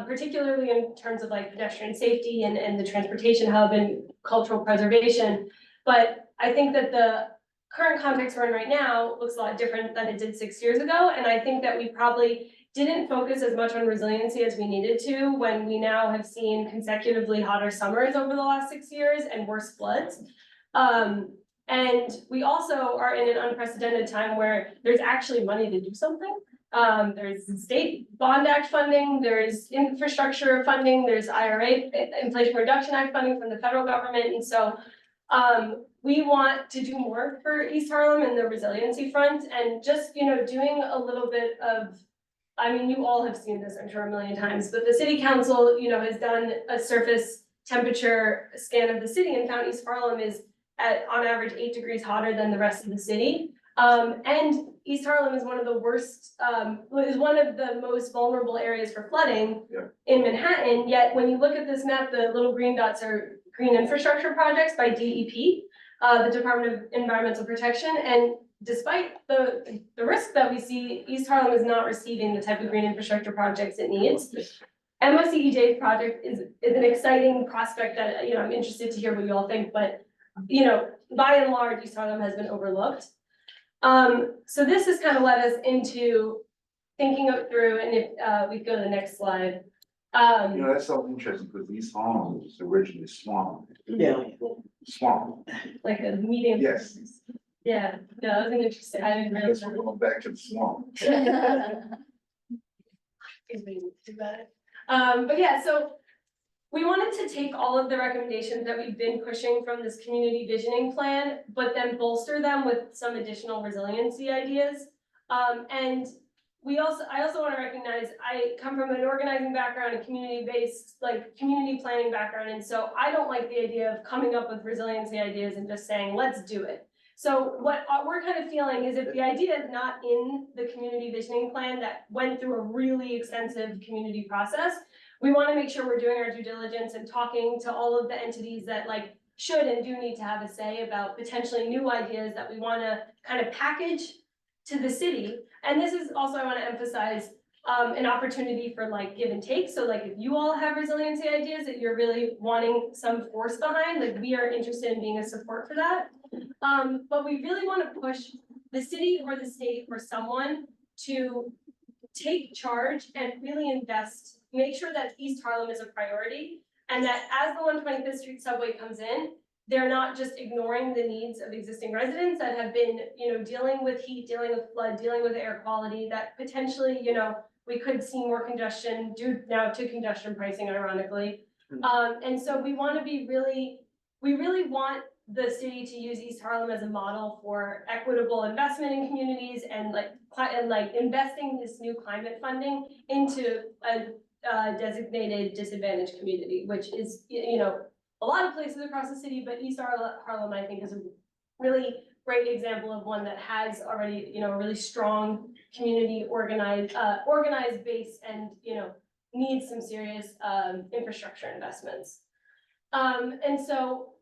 particularly in terms of like pedestrian safety and the transportation hub and cultural preservation. But I think that the current context we're in right now looks a lot different than it did 6 years ago. And I think that we probably didn't focus as much on resiliency as we needed to when we now have seen consecutively hotter summers over the last 6 years and worse floods. And we also are in an unprecedented time where there's actually money to do something. There's state bond act funding, there's infrastructure funding, there's IRA, Inflation Reduction Act funding from the federal government. And so we want to do more for East Harlem and the resiliency front, and just, doing a little bit of, you all have seen this, I'm sure, a million times, but the city council, has done a surface temperature scan of the city and found East Harlem is at, on average, 8 degrees hotter than the rest of the city. And East Harlem is one of the worst, is one of the most vulnerable areas for flooding in Manhattan. Yet when you look at this map, the little green dots are green infrastructure projects by DEP, the Department of Environmental Protection. And despite the risk that we see, East Harlem is not receiving the type of green infrastructure projects it needs. MOCEJ's project is an exciting prospect that, I'm interested to hear what you all think, but, by and large, East Harlem has been overlooked. So this has kind of led us into thinking up through, and if we go to the next slide. That's so interesting because East Harlem was originally swamp. Yeah. Swamp. Like a medium. Yes. Yeah, no, that was interesting. I didn't realize We're going back to the swamp. that. But yeah, so we wanted to take all of the recommendations that we've been pushing from this community visioning plan, but then bolster them with some additional resiliency ideas. And I also want to recognize, I come from an organizing background, a community-based, like, community planning background, and so I don't like the idea of coming up with resiliency ideas and just saying, let's do it. So what we're kind of feeling is if the idea is not in the community visioning plan that went through a really extensive community process, we want to make sure we're doing our due diligence and talking to all of the entities that like should and do need to have a say about potentially new ideas that we want to kind of package to the city. And this is also, I want to emphasize, an opportunity for like give and take. So like if you all have resiliency ideas that you're really wanting some force behind, like we are interested in being a support for that. But we really want to push the city or the state or someone to take charge and really invest, make sure that East Harlem is a priority, and that as the 125th Street subway comes in, they're not just ignoring the needs of existing residents that have been, dealing with heat, dealing with flood, dealing with air quality, that potentially, we could see more congestion due now to congestion pricing, ironically. And so we want to be we really want the city to use East Harlem as a model for equitable investment in communities and like investing this new climate funding into a designated disadvantaged community, which is, a lot of places across the city, but East Harlem, I think, is a really great example of one that has already, a really strong community organized base and, needs some serious infrastructure investments. And so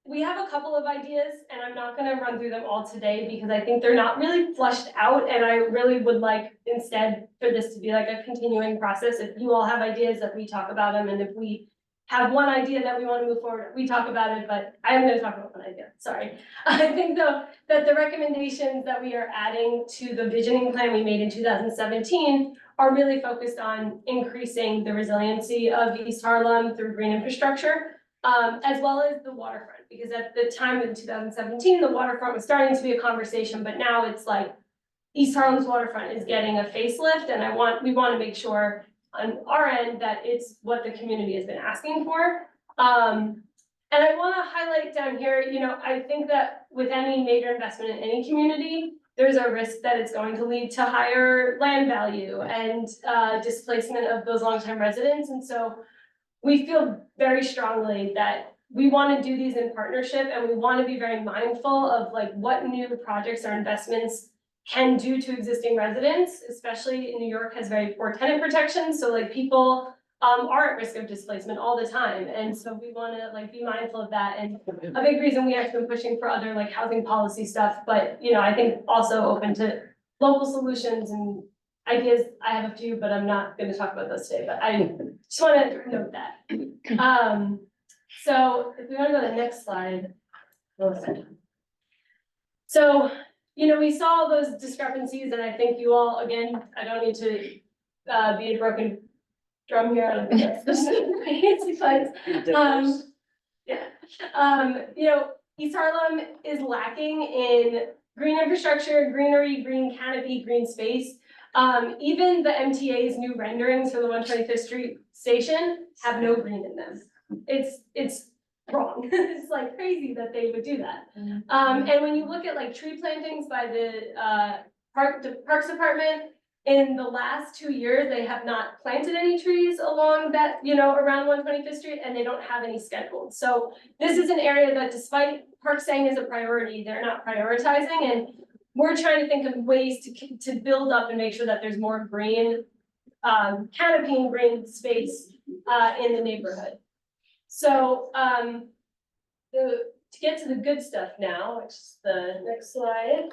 we have a couple of ideas, and I'm not going to run through them all today because I think they're not really flushed out, and I really would like instead for this to be like a continuing process. If you all have ideas, that we talk about them, and if we have one idea that we want to move forward, we talk about it, but I'm going to talk about one idea, sorry. I think though that the recommendations that we are adding to the visioning plan we made in 2017 are really focused on increasing the resiliency of East Harlem through green infrastructure, as well as the waterfront. Because at the time in 2017, the waterfront was starting to be a conversation, but now it's like East Harlem's waterfront is getting a facelift, and we want to make sure on our end that it's what the community has been asking for. And I want to highlight down here, I think that with any major investment in any community, there's a risk that it's going to lead to higher land value and displacement of those longtime residents. And so we feel very strongly that we want to do these in partnership, and we want to be very mindful of like what new projects or investments can do to existing residents, especially in New York has very poor tenant protection. So like people are at risk of displacement all the time. And so we want to like be mindful of that. And a big reason we have been pushing for other like housing policy stuff, but I think also open to local solutions and ideas. I have a few, but I'm not going to talk about those today, but I just want to note that. So if we want to go to the next slide. So, we saw those discrepancies, and I think you all, again, I don't need to be a broken drum here. I don't think that's East Harlem is lacking in green infrastructure, greenery, green canopy, green space. Even the MTA's new renderings for the 125th Street station have no green in them. It's wrong. It's like crazy that they would do that. And when you look at like tree plantings by the Parks Department, in the last 2 years, they have not planted any trees along that, around 125th Street, and they don't have any scheduled. So this is an area that despite Parks saying is a priority, they're not prioritizing, and we're trying to think of ways to build up and make sure that there's more green, canopy and green space in the neighborhood. So to get to the good stuff now, which is the next slide.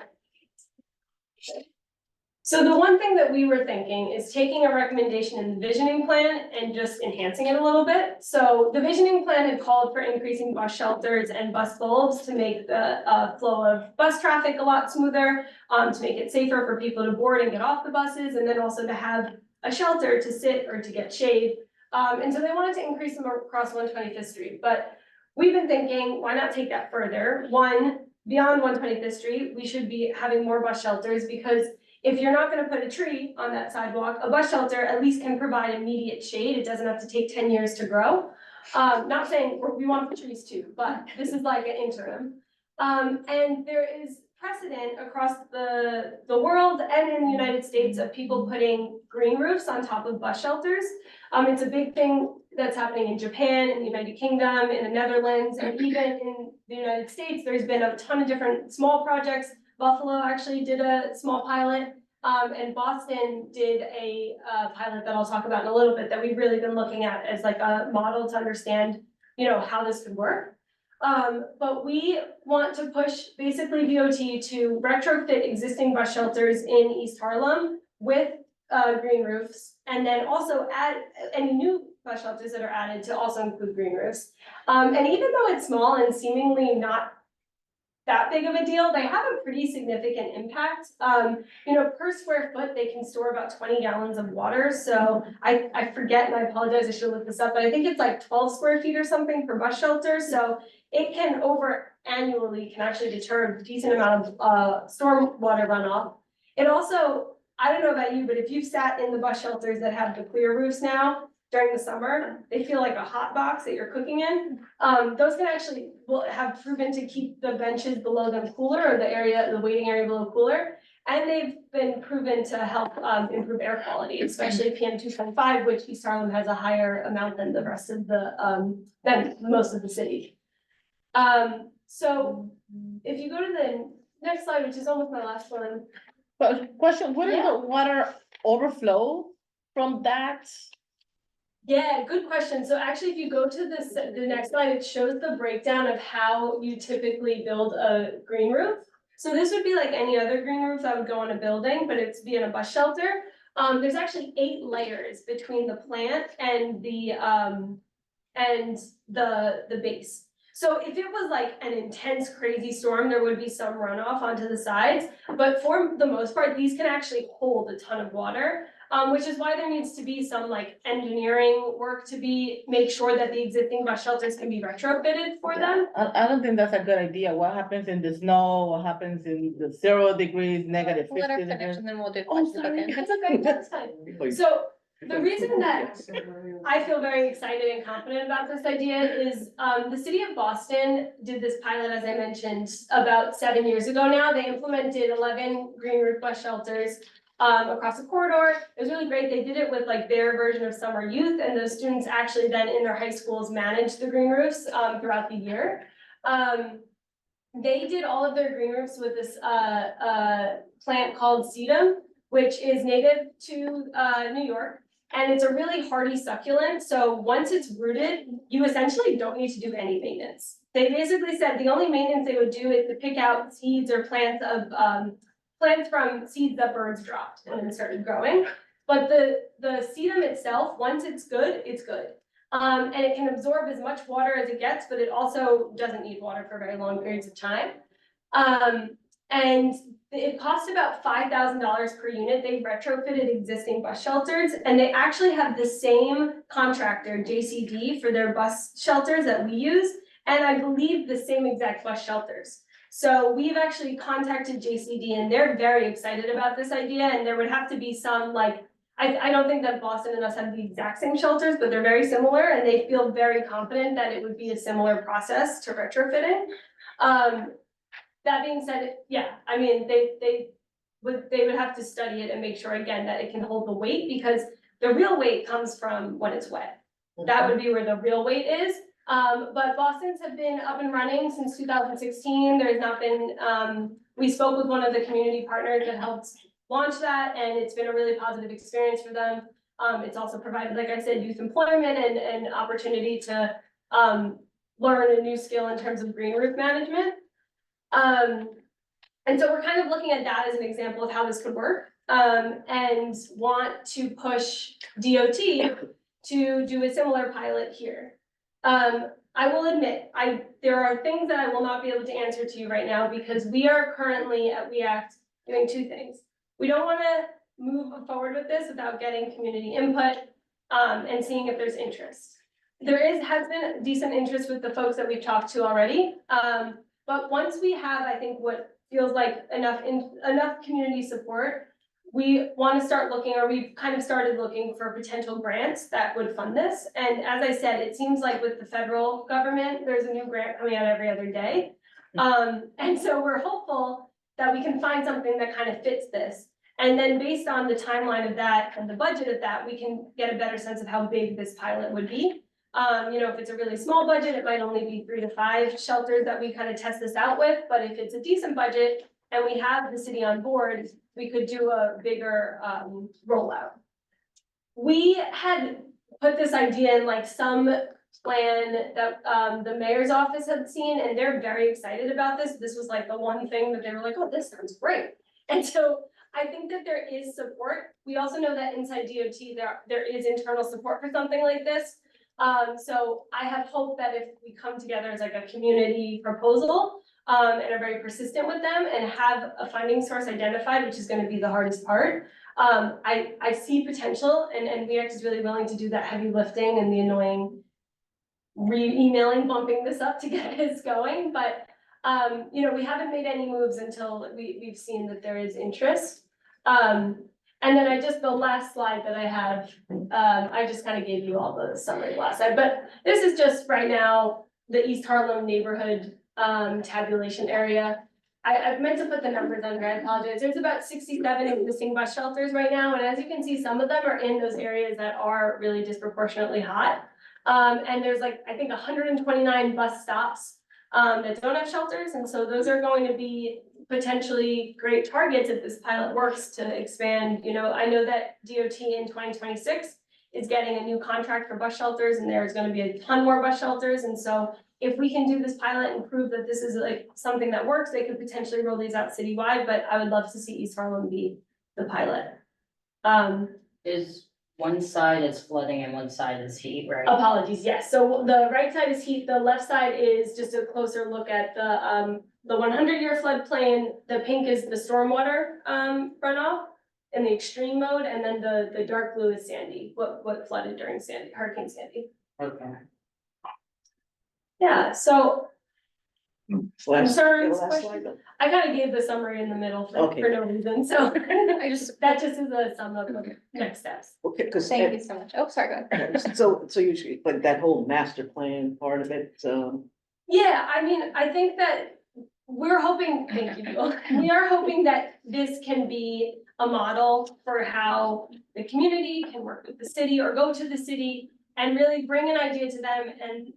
So the one thing that we were thinking is taking a recommendation in the visioning plan and just enhancing it a little bit. So the visioning plan had called for increasing bus shelters and bus bulbs to make the flow of bus traffic a lot smoother, to make it safer for people to board and get off the buses, and then also to have a shelter to sit or to get shade. And so they wanted to increase them across 125th Street, but we've been thinking, why not take that further? One, beyond 125th Street, we should be having more bus shelters, because if you're not going to put a tree on that sidewalk, a bus shelter at least can provide immediate shade. It doesn't have to take 10 years to grow. Not saying we want the trees too, but this is like an interim. And there is precedent across the world and in the United States of people putting green roofs on top of bus shelters. It's a big thing that's happening in Japan, in the United Kingdom, in the Netherlands, and even in the United States, there's been a ton of different small projects. Buffalo actually did a small pilot, and Boston did a pilot that I'll talk about in a little bit that we've really been looking at as like a model to understand, you know, how this could work. But we want to push basically DOT to retrofit existing bus shelters in East Harlem with green roofs, and then also add any new bus shelters that are added to also include green roofs. And even though it's small and seemingly not that big of a deal, they have a pretty significant impact. You know, per square foot, they can store about 20 gallons of water. So I forget, and I apologize, I should look this up, but I think it's like 12 square feet or something per bus shelter. So it can annually can actually deter a decent amount of stormwater runoff. It also, I don't know about you, but if you've sat in the bus shelters that have the clear roofs now during the summer, they feel like a hot box that you're cooking in. Those can actually have proven to keep the benches below them cooler, or the waiting area below cooler. And they've been proven to help improve air quality, especially PM 2.5, which East Harlem has a higher amount than the rest of than most of the city. So if you go to the next slide, which is almost my last one. But question, where did the water overflow from that? Yeah, good question. So actually, if you go to the next slide, it shows the breakdown of how you typically build a green roof. So this would be like any other green roof that would go on a building, but it's be in a bus shelter. There's actually 8 layers between the plant and the base. So if it was like an intense, crazy storm, there would be some runoff onto the sides, but for the most part, these can actually hold a ton of water. Which is why there needs to be some like engineering work to make sure that the existing bus shelters can be retrofitted for them. I don't think that's a good idea. What happens in the snow? What happens in the 0 degrees, negative Let her 50 finish degrees? and then we'll do Oh, questions at the sorry. end. That's okay, that's fine. So the reason that I feel very excited and confident about this idea is the city of Boston did this pilot, as I mentioned, about 7 years ago now. They implemented 11 green roof bus shelters across the corridor. It was really great. They did it with like their version of summer youth, and those students actually then in their high schools managed the green roofs throughout the year. They did all of their green roofs with this plant called sedum, which is native to New York. And it's a really hardy succulent. So once it's rooted, you essentially don't need to do any maintenance. They basically said the only maintenance they would do is to pick out seeds or plants from seeds that birds dropped and then started growing. But the sedum itself, once it's good, it's good. And it can absorb as much water as it gets, but it also doesn't need water for very long periods of time. And it cost about $5,000 per unit. They retrofitted existing bus shelters, and they actually have the same contractor, JCD, for their bus shelters that we use, and I believe the same exact bus shelters. So we've actually contacted JCD, and they're very excited about this idea, and there would have to be some like, I don't think that Boston and us have the exact same shelters, but they're very similar, and they feel very confident that it would be a similar process to retrofitting. That being said, yeah, I mean, they would have to study it and make sure again that it can hold the weight, because the real weight comes from when it's wet. That would be where the real weight is. But Boston's have been up and running since 2016. There's not been, we spoke with one of the community partners that helped launch that, and it's been a really positive experience for them. It's also provided, like I said, youth employment and opportunity to learn a new skill in terms of green roof management. And so we're kind of looking at that as an example of how this could work, and want to push DOT to do a similar pilot here. I will admit, there are things that I will not be able to answer to you right now, because we are currently at WeAct doing 2 things. We don't want to move forward with this without getting community input and seeing if there's interest. Has been decent interest with the folks that we've talked to already. But once we have, I think, what feels like enough community support, we want to start looking, or we've kind of started looking for potential grants that would fund this. And as I said, it seems like with the federal government, there's a new grant coming out every other day. And so we're hopeful that we can find something that kind of fits this. And then based on the timeline of that and the budget of that, we can get a better sense of how big this pilot would be. If it's a really small budget, it might only be 3 to 5 shelters that we kind of test this out with, but if it's a decent budget and we have the city on board, we could do a bigger rollout. We had put this idea in like some plan that the mayor's office had seen, and they're very excited about this. This was like the one thing that they were like, oh, this sounds great. And so I think that there is support. We also know that inside DOT, there is internal support for something like this. So I have hope that if we come together as like a community proposal, and are very persistent with them and have a funding source identified, which is gonna be the hardest part. I see potential and VX is really willing to do that heavy lifting and the annoying re-emailing, bumping this up to get this going, but we haven't made any moves until we've seen that there is interest. And then the last slide that I have, I just kind of gave you all the summary last slide, but this is just right now, the East Harlem neighborhood tabulation area. I've meant to put the numbers under, I apologize. There's about 67 existing bus shelters right now, and as you can see, some of them are in those areas that are really disproportionately hot. And there's like, I think 129 bus stops that don't have shelters, and so those are going to be potentially great targets if this pilot works to expand. I know that DOT in 2026 is getting a new contract for bus shelters, and there's gonna be a ton more bus shelters, and so if we can do this pilot and prove that this is like something that works, they could potentially roll these out citywide, but I would love to see East Harlem be the pilot. Is one side is flooding and one side is heat, right? Apologies, yes, so the right side is heat, the left side is just a closer look at the 100-year floodplain. The pink is the stormwater runoff in the extreme mode, and then the dark blue is Sandy, what flooded during Hurricane Sandy. Okay. Yeah, so concerns, Last questions? slide. I kind of gave the summary in the middle for Okay. no reason, so that just is a sum of the next steps. Okay, because. Thank you so much. Oh, sorry, go ahead. So usually, like that whole master plan part of it, Yeah, I think that we're hoping, thank you, we are hoping that this can be a model for how the community can work with the city or go to the city and really bring an idea to them, and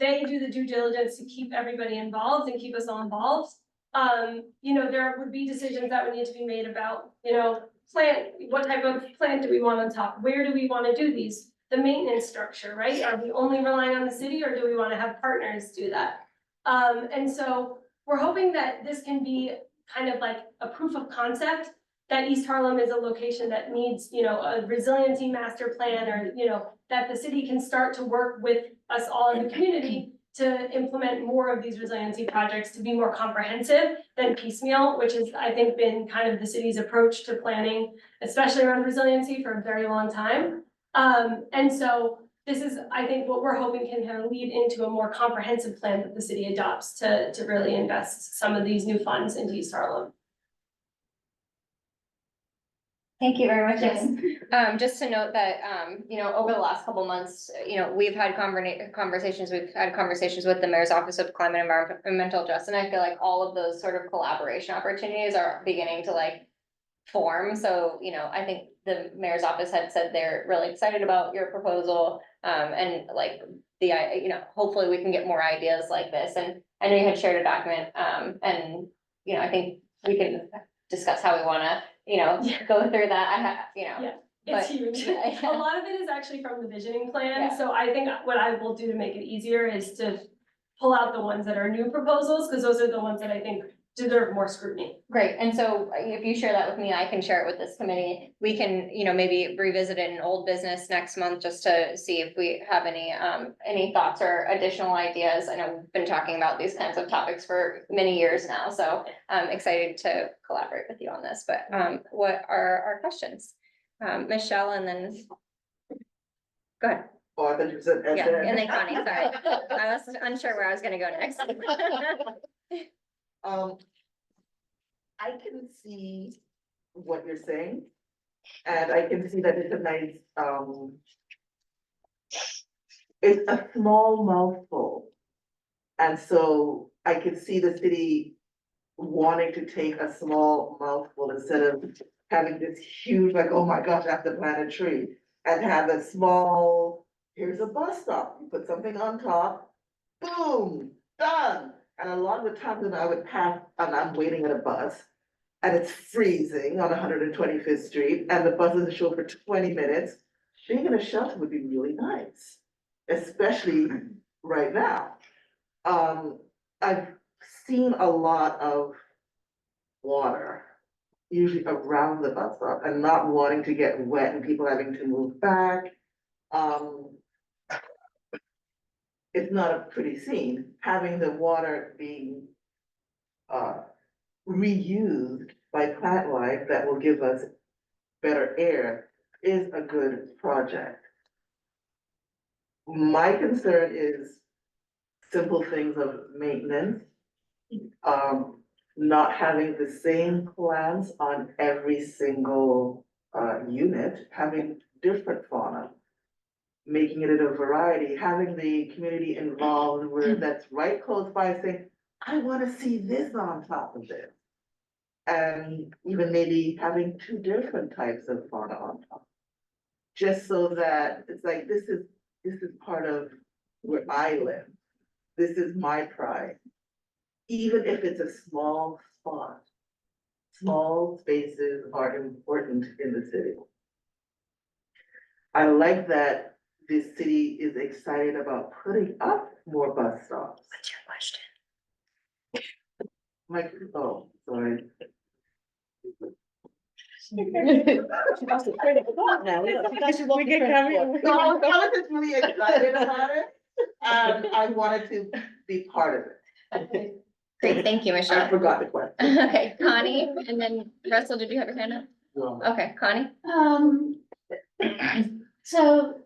they do the due diligence to keep everybody involved and keep us all involved. There would be decisions that would need to be made about, plant, what type of plant do we want on top? Where do we want to do these? The maintenance structure, right? Are we only relying on the city, or do we want to have partners do that? And so we're hoping that this can be kind of like a proof of concept that East Harlem is a location that needs, a resiliency master plan, or, that the city can start to work with us all in the community to implement more of these resiliency projects to be more comprehensive than piecemeal, which has, I think, been kind of the city's approach to planning, especially around resiliency, for a very long time. And so this is, I think, what we're hoping can kind of lead into a more comprehensive plan that the city adopts to really invest some of these new funds into East Harlem. Thank you very much. Yes. Just to note that, over the last couple months, we've had conversations with the Mayor's Office of Climate and Environmental Justice, and I feel like all of those sort of collaboration opportunities are beginning to like form. So, I think the Mayor's Office had said they're really excited about your proposal, and like hopefully we can get more ideas like this. And I know you had shared a document, and, I think we can discuss how we wanna, go through that. It's But- huge. yeah. A lot of it is actually from the visioning plan, Yeah. so I think what I will do to make it easier is to pull out the ones that are new proposals, because those are the ones that I think deserve more scrutiny. Great, and so if you share that with me, I can share it with this committee. We can, maybe revisit it in old business next month just to see if we have any thoughts or additional ideas. I know we've been talking about these kinds of topics for many years now, so I'm excited to collaborate with you on this. But what are our questions? Michelle, and then go ahead. Oh, I thought you said. Yeah, and then Connie, sorry. I was unsure where I was gonna go next. I can see what you're saying, and I can see that it's a nice, it's a small mouthful. And so I can see the city wanting to take a small mouthful instead of having this huge, like, oh my gosh, I have to plant a tree. And have a small, here's a bus stop, you put something on top, boom, done. And a lot of the times when I would pass, and I'm waiting at a bus, and it's freezing on 125th Street, and the bus doesn't show for 20 minutes, being in a shelter would be really nice, especially right now. I've seen a lot of water, usually around the bus stop, and not wanting to get wet and people having to move back. It's not a pretty scene, having the water being reused by plant life that will give us better air is a good project. My concern is simple things of maintenance. Not having the same plants on every single unit, having different fauna. Making it a variety, having the community involved where that's right close by saying, I wanna see this on top of this. And even maybe having two different types of fauna on top. Just so that it's like, this is part of where I live. This is my pride. Even if it's a small spot. Small spaces are important in the city. I like that this city is excited about putting up more bus stops. What's your question? Like, oh, sorry. She must have created a thought now. You guys should walk We the can transport. come in. No, I was just really excited about it, and I wanted to be part of it. Great, thank you, I Michelle. forgot the question. Okay, Connie, and then Russell, did you have your hand up? No. Okay, Connie? So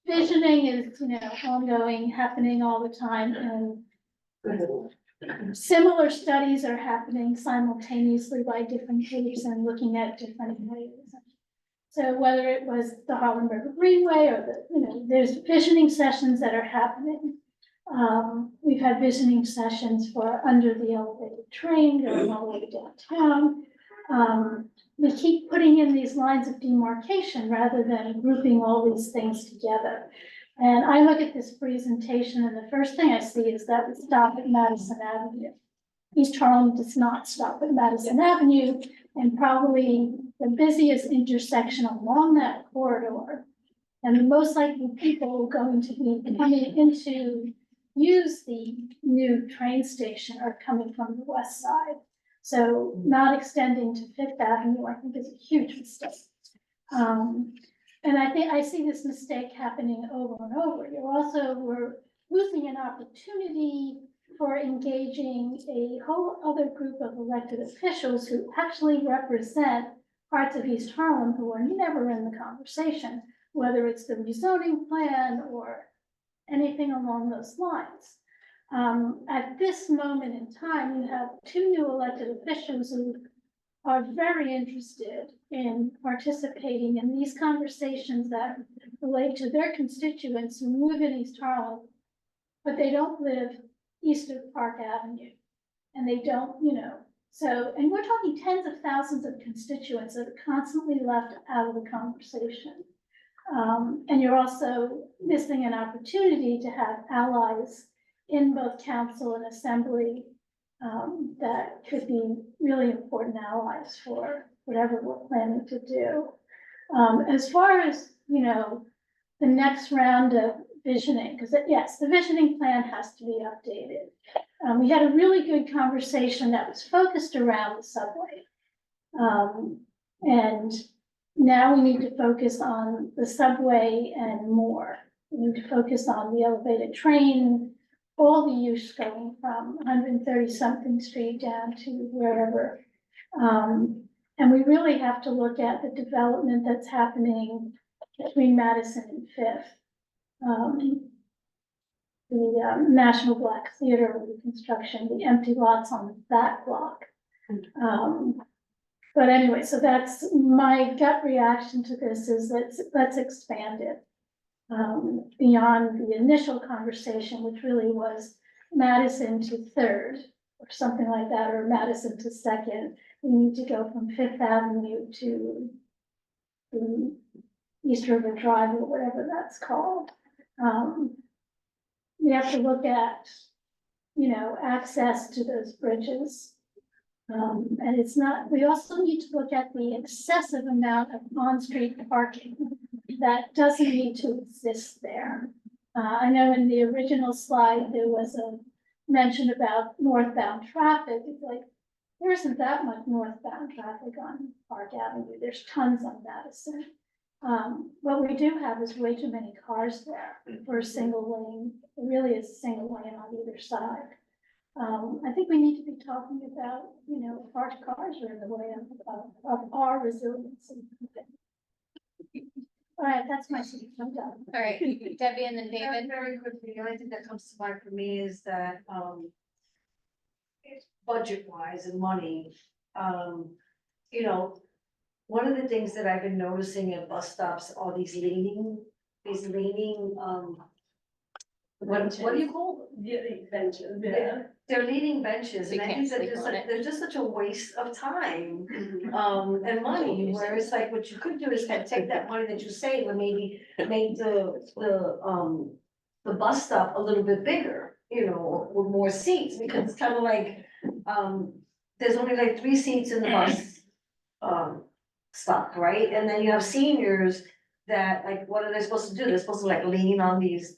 visioning is, ongoing, happening all the time, and similar studies are happening simultaneously by different groups and looking at different areas. So whether it was the Harlem River Greenway or there's visioning sessions that are happening. We've had visioning sessions for under the elevated train going all the way downtown. We keep putting in these lines of demarcation rather than grouping all these things together. And I look at this presentation and the first thing I see is that we stop at Madison Avenue. East Harlem does not stop at Madison Avenue, and probably the busiest intersection along that corridor. And the most likely people going to be coming into use the new train station are coming from the west side. So not extending to Fifth Avenue, I think, is a huge mistake. And I think I see this mistake happening over and over. We're losing an opportunity for engaging a whole other group of elected officials who actually represent parts of East Harlem who are never in the conversation, whether it's the rezoning plan or anything along those lines. At this moment in time, you have two new elected officials who are very interested in participating in these conversations that relate to their constituents who live in East Harlem, but they don't live east of Park Avenue. And they don't, and we're talking tens of thousands of constituents that are constantly left out of the conversation. And you're also missing an opportunity to have allies in both council and assembly that could be really important allies for whatever we're planning to do. As far as, the next round of visioning, because yes, the visioning plan has to be updated. We had a really good conversation that was focused around the subway. And now we need to focus on the subway and more. We need to focus on the elevated train, all the use going from 130 something street down to wherever. And we really have to look at the development that's happening between Madison and Fifth. The National Black Theater reconstruction, the empty lots on that block. But anyway, so that's my gut reaction to this is let's expand it. Beyond the initial conversation, which really was Madison to Third, or something like that, or Madison to Second. We need to go from Fifth Avenue to East River Drive or whatever that's called. We have to look at, access to those bridges. And it's not, we also need to look at the excessive amount of on-street parking that doesn't need to exist there. I know in the original slide, there was a mention about northbound traffic. It's like, there isn't that much northbound traffic on Park Avenue. There's tons on Madison. What we do have is way too many cars there for a single lane. It really is a single lane on either side. I think we need to be talking about, parked cars are in the way of our resilience. All right, that's my, I'm done. All right, Debbie and then David. Very quickly, the only thing that comes to mind for me is that, budget wise and money, one of the things that I've been noticing at bus stops are these leaning, what do you call them? The benches, yeah. They're leaning benches, You and I can't think that sleep on it. there's just such a waste of time, and money, where it's like, what you could do is kind of take that money that you save and maybe make the bus stop a little bit bigger, with more seats, because it's kind of like, there's only like 3 seats in the bus, stop, right? And then you have seniors that, like, what are they supposed to do? They're supposed to like lean on these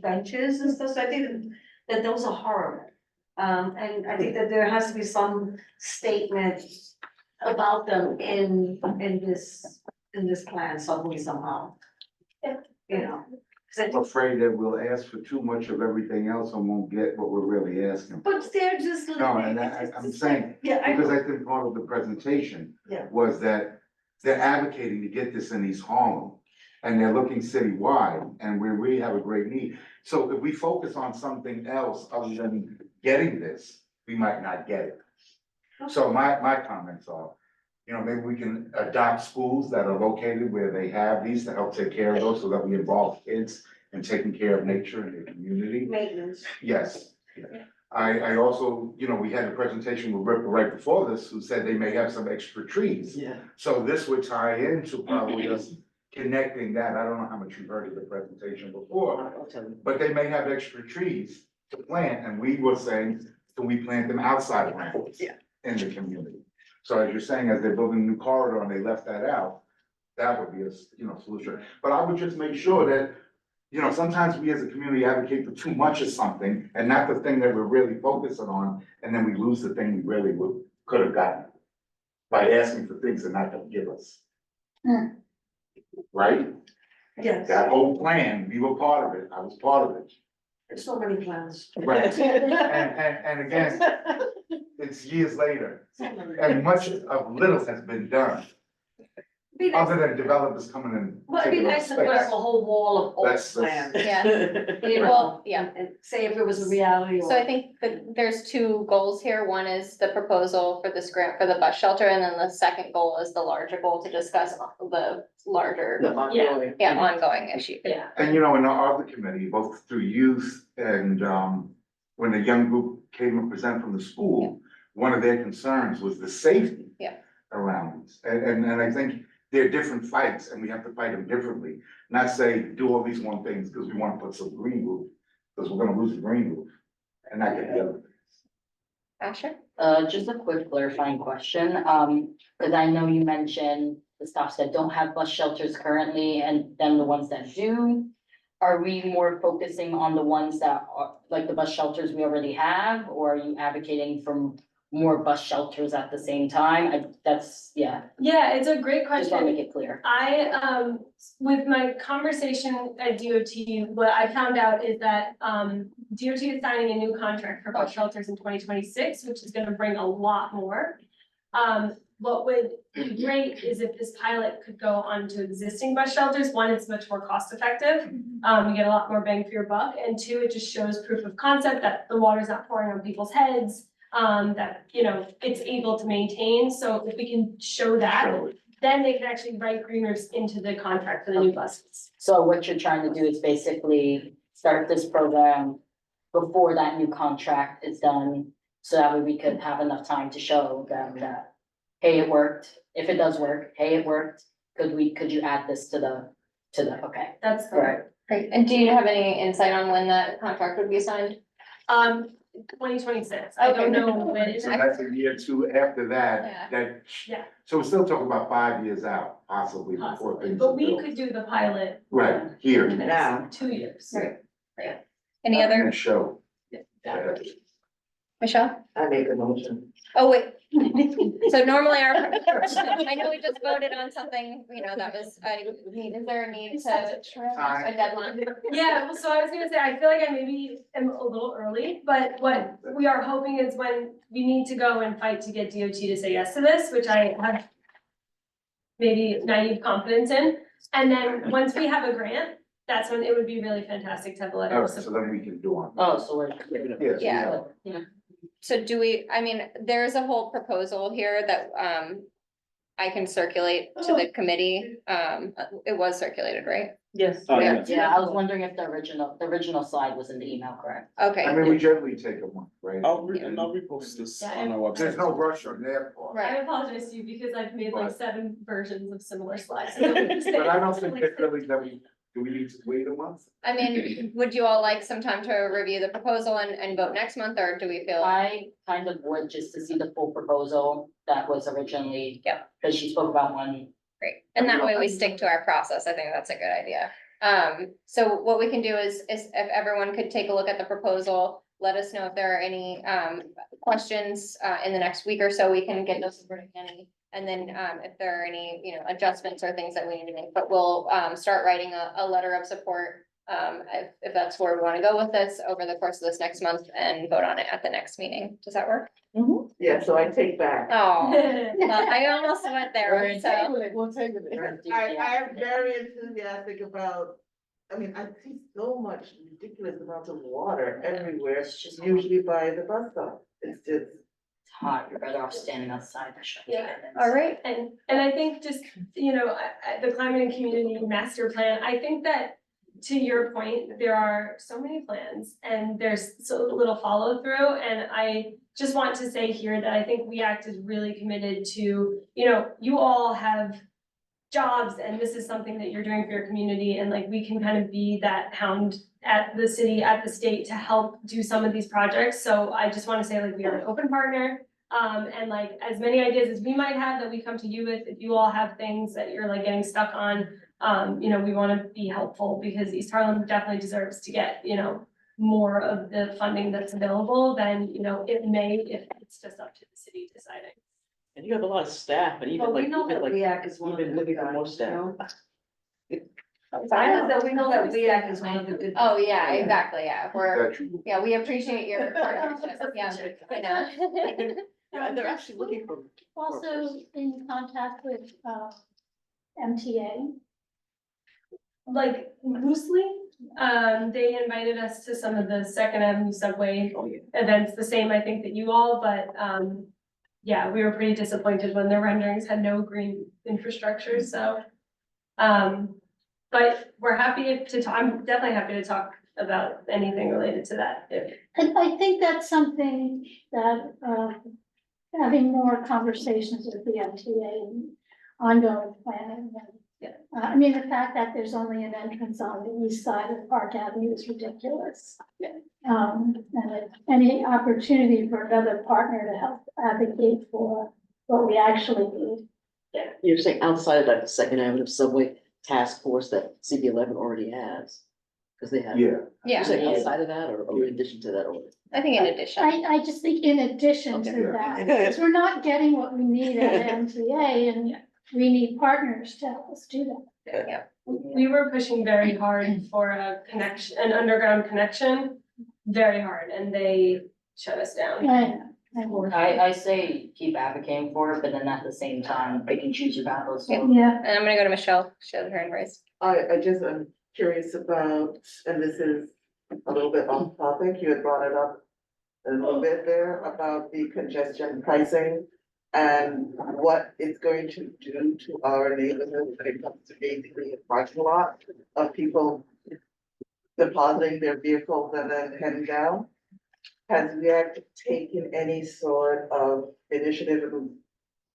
benches and stuff, so I think that those are horrible. And I think that there has to be some statement about them in this plan some way, somehow. I'm afraid that we'll ask for too much of everything else and won't get what we're really asking. But they're just. No, and I'm saying, because I think part of the presentation Yeah. was that they're advocating to get this in East Harlem. And they're looking citywide, and where we have a great need. So if we focus on something else other than getting this, we might not get it. So my comments are, maybe we can adopt schools that are located where they have these to help take care of those, so that we involve kids in taking care of nature and their community. Maintenance. Yes. I also, we had a presentation with Ripper right before this, who said they may have some extra trees. Yeah. So this would tie into probably us connecting that. I don't know how much you've heard of the presentation before, I'll tell you. but they may have extra trees to plant, and we were saying, can we plant them outside of Rambles? Yeah. In the community. So as you're saying, as they're building a new corridor and they left that out, that would be a, solution. But I would just make sure that, sometimes we as a community advocate for too much of something and not the thing that we're really focusing on, and then we lose the thing we really could have gotten by asking for things they're not gonna give us. Right? Yes, That whole plan, we were part of it. I was part of it. there's so many plans. Right. And again, it's years later, and much of little has been done, other than developers coming in. Well, it'd be nice to put up a whole wall of old That's- plans. Yeah. Well, yeah. And say if it was a reality or. So I think that there's 2 goals here. One is the proposal for this grant for the bus shelter, and then the second goal is the larger goal to discuss the larger, ongoing issue. Yeah. And in our other committee, both through youth and when the young group came and presented from the school, one of their concerns was the safety. Yeah. Around this. And I think they're different fights, and we have to fight them differently. Not say, do all these one things because we want to put some green roof, because we're gonna lose the green roof and not get the other. Asher? Just a quick clarifying question, because I know you mentioned the stops that don't have bus shelters currently and then the ones that do. Are we more focusing on the ones that are, like the bus shelters we already have, or are you advocating for more bus shelters at the same time? Yeah, Yeah, it's a great just wanna question. make it clear. I, with my conversation at DOT, what I found out is that, DOT is signing a new contract for bus shelters in 2026, which is gonna bring a lot more. What would be great is if this pilot could go onto existing bus shelters. One, it's much more cost effective. You get a lot more bang for your buck. And 2, it just shows proof of concept that the water's not pouring on people's heads, that, it's able to maintain. So if we can show that, then they can actually write green roofs into the contract for the new buses. So what you're trying to do is basically start this program before that new contract is done So that way we could have enough time to show them that, hey, it worked. If it does work, hey, it worked. Could you add this to the, okay, That's right. Great. And do you have any insight on when that contract would be signed? 2026. I don't know when. So that's a year or two after Yeah. that, Yeah. so we're still talking about 5 years out, possibly before Possibly, things. but are we built. could do the pilot. Right, here. in the Now. next 2 years. Right. Any other, And show. Michelle? I make a motion. Oh, wait. So normally I know we just voted on something, that was, is there a need to, a deadline? Yeah, well, so I was gonna say, I feel like I maybe am a little early, but what we are hoping is when we need to go and fight to get DOT to say yes to this, which I have maybe naive confidence in, and then once we have a grant, that's when it would be really fantastic to have a letter All of right, so support. then we can do on. Oh, so we're. Yes, Yeah. So do we, there's a whole proposal here that, I can circulate to the committee. It was circulated, right? Yes. Oh, Yeah. Yeah, I was wondering if the original slide was in the email, correct? Okay. I mean, we generally take a month, right? I'll repost this Yeah, on our website. There's no rush on their part. Right. I apologize to you because I've made like Right. 7 versions of similar slides. But I don't think that really, do we need to wait a month? Would you all like some time to review the proposal and vote next month, or do we feel? I kind of would just to see the full proposal that was originally. Yep. Cause she spoke about one. Great, and that way we stick to our process, I think that's a good idea. So what we can do is if everyone could take a look at the proposal, let us know if there are any, questions, in the next week or so, we can get those over to Kenny. And then, if there are any, adjustments or things that we need to make, but we'll, start writing a letter of support. If that's where we wanna go with this over the course of this next month and vote on it at the next meeting, does that work? Yeah, so I take back. Oh, I almost went there, so. We'll take it. I am very enthusiastic about, I mean, I see so much ridiculous amounts of water everywhere, It's just usually by the bus stop. It's just, hot, you're better off standing outside the shop. Yeah, all right, and I think just, the climate and community master plan, I think that to your point, there are so many plans and there's so little follow through, and I just want to say here that I think WeAct is really committed to, you all have jobs and this is something that you're doing for your community, and like we can kind of be that hound at the city, at the state to help do some of these projects. So I just want to say like we are an open partner. And like as many ideas as we might have that we come to you with, if you all have things that you're like getting stuck on, we want to be helpful because East Harlem definitely deserves to get, more of the funding that's available than, it may, if it's just up to the city deciding. And you have a lot of staff and even But we like, know that even like, WEAC is one of the even good looking for guys, more you staff. know? I know that we know that WEAC is one of the good. Oh, yeah, exactly, yeah, That's true. we appreciate your partnership, yeah, I know. Yeah, they're actually looking for. Also in contact with, MTA. Like loosely, they invited us to some of the Second Avenue subway Oh, yeah. events, the same, I think, that you all, but, yeah, we were pretty disappointed when their renderings had no green infrastructure, so. But we're happy to talk, I'm definitely happy to talk about anything related to that, if. And I think that's something that, having more conversations with the MTA and ongoing planning. Yeah. I mean, the fact that there's only an entrance on the east side of Park Avenue is ridiculous. And any opportunity for another partner to help advocate for what we actually need. You're saying outside of that Second Avenue subway task force that CB11 already has? Cause they have. Yeah. You're saying Yeah, outside of that or in addition to that order? I think in addition. I just think in addition to Okay. that, because we're not getting what we need at MTA and we need partners to help us do that. We were pushing very hard for a connection, an underground connection, very hard, and they shut us down. I say keep advocating for it, but then at the same time, pick and choose your battles. Yeah. Yeah. And I'm gonna go to Michelle, she has her hand raised. I just am curious about, and this is a little bit off topic, you had brought it up a little bit there about the congestion pricing and what it's going to do to our neighborhood when it comes to basically a parking lot of people depositing their vehicles and then heading down. has React taken any sort of initiative of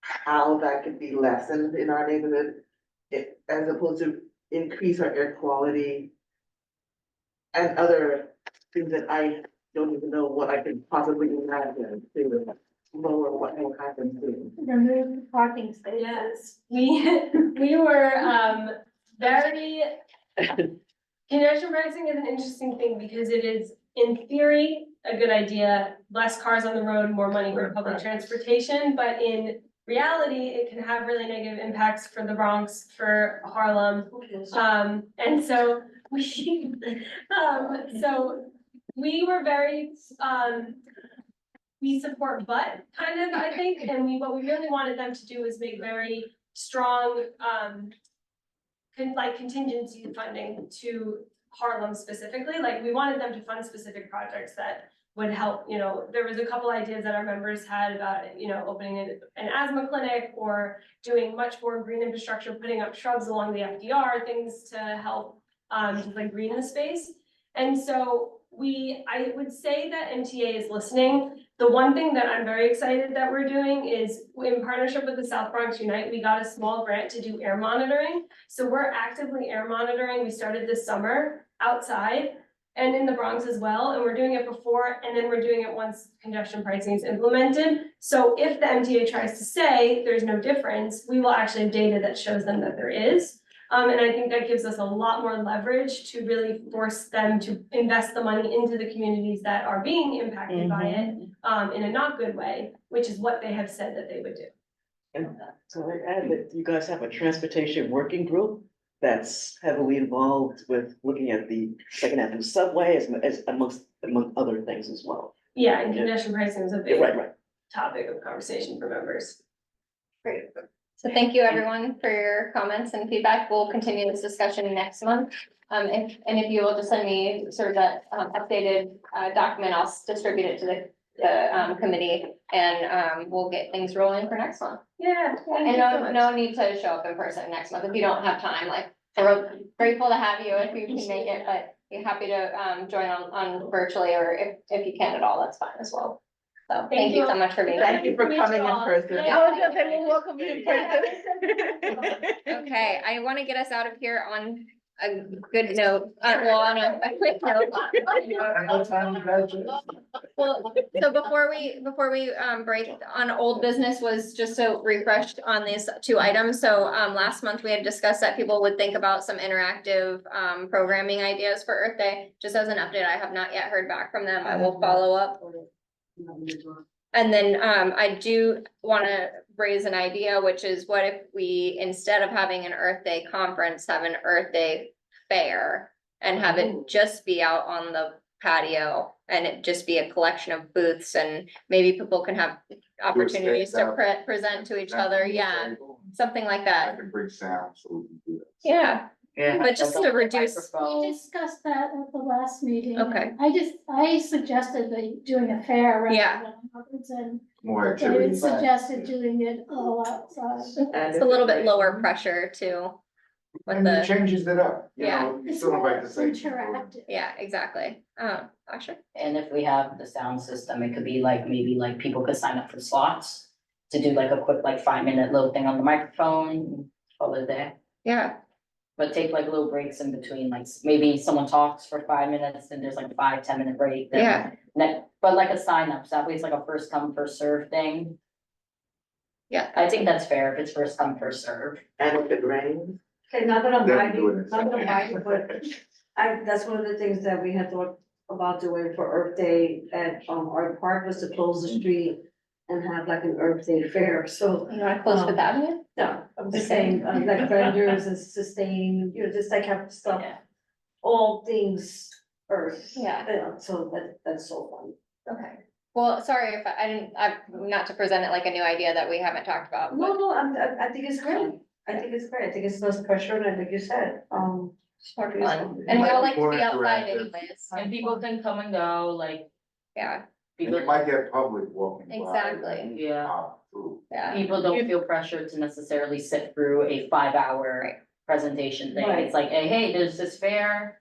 how that could be lessened in our neighborhood? As opposed to increase our air quality and other things that I don't even know what I could possibly imagine to lower what will happen to. Remove the parking spaces. Yes, we were, very. Congestion pricing is an interesting thing because it is, in theory, a good idea, less cars on the road, more money for public transportation, but in reality, it can have really negative impacts for the Bronx, for Harlem. And so we were very, we support but kind of, I think, and what we really wanted them to do is make very strong, contingency funding to Harlem specifically, like we wanted them to fund specific projects that would help, there was a couple ideas that our members had about, opening an asthma clinic or doing much more green infrastructure, putting up shrubs along the FDR, things to help, just like green the space. And so I would say that MTA is listening. The one thing that I'm very excited that we're doing is in partnership with the South Bronx Unite, we got a small grant to do air monitoring. So we're actively air monitoring. We started this summer outside and in the Bronx as well. And we're doing it before, and then we're doing it once congestion pricing is implemented. So if the MTA tries to say there's no difference, we will actually have data that shows them that there is. And I think that gives us a lot more leverage to really force them to invest the money into the communities that are being impacted by it, in a not good way, which is what they have said that they would do. And so I add that you guys have a transportation working group that's heavily involved with looking at the Second Avenue subway as among other things as well. Yeah, and congestion pricing is a big Right. topic of conversation for members. Great. So thank you everyone for your comments and feedback. We'll continue this discussion next month. If you will just send me sort of that updated document, I'll distribute it to the committee and we'll get things rolling for next month. Yeah. And no need to show up in person next month if you don't have time, like, we're grateful to have you if you can make it, but be happy to join on virtually, or if you can at all, that's fine as well. So thank you so much for being here. Thank you for coming in person. They will welcome you in person. Okay, I want to get us out of here on a good note, on a quick note. Well, so before we break on old business, was just so refreshed on these two items. So last month we had discussed that people would think about some interactive programming ideas for Earth Day. Just as an update, I have not yet heard back from them. I will follow up. And then I do want to raise an idea, which is what if we, instead of having an Earth Day conference, have an Earth Day fair and have it just be out on the patio and it just be a collection of booths, and maybe people can have opportunities to present to each other. Yeah, something like I that. can bring sound so we can do that. Yeah, Yeah. but just to reduce. We discussed that at the last meeting. Okay. I suggested doing a fair rather Yeah. than others, and More David activities. suggested doing it all outside. It's a little bit lower pressure too. With And it the, changes it up, you Yeah. know, you It's still more invite the same people. interactive. yeah, exactly. Asha? And if we have the sound system, it could be like, maybe like people could sign up for slots to do like a quick, like 5-minute little thing on the microphone, call it there. Yeah, But take like little breaks in between, like maybe someone talks for 5 minutes and there's like a 5-10 minute break. then yeah, But like a sign up, so that way it's like a first come, first serve thing. yeah. I think that's fair if it's first come, first serve. And if it rains. Okay, not that I'm Definitely doing biting, it. not that I'm biting, but that's one of the things that we had thought about doing for Earth Day at, our park, was to close the street and have like an Earth Day fair, so. You wanna close with that? No, I'm just saying, like vendors and sustain, just like have stuff, all things Earth. Yeah. So that's so fun. Okay. Well, sorry if not to present it like a new idea that we haven't talked about. but- No, I think it's great. I think it's great. I think it's less pressure, and like you said, It's more fun, and we all like to be outside Interactive. anyways. And people can come and go, like, Yeah, And you might get public walking by. Exactly. yeah. yeah. People don't feel pressured to necessarily sit through a 5-hour presentation thing. Right. It's like, hey, there's this fair.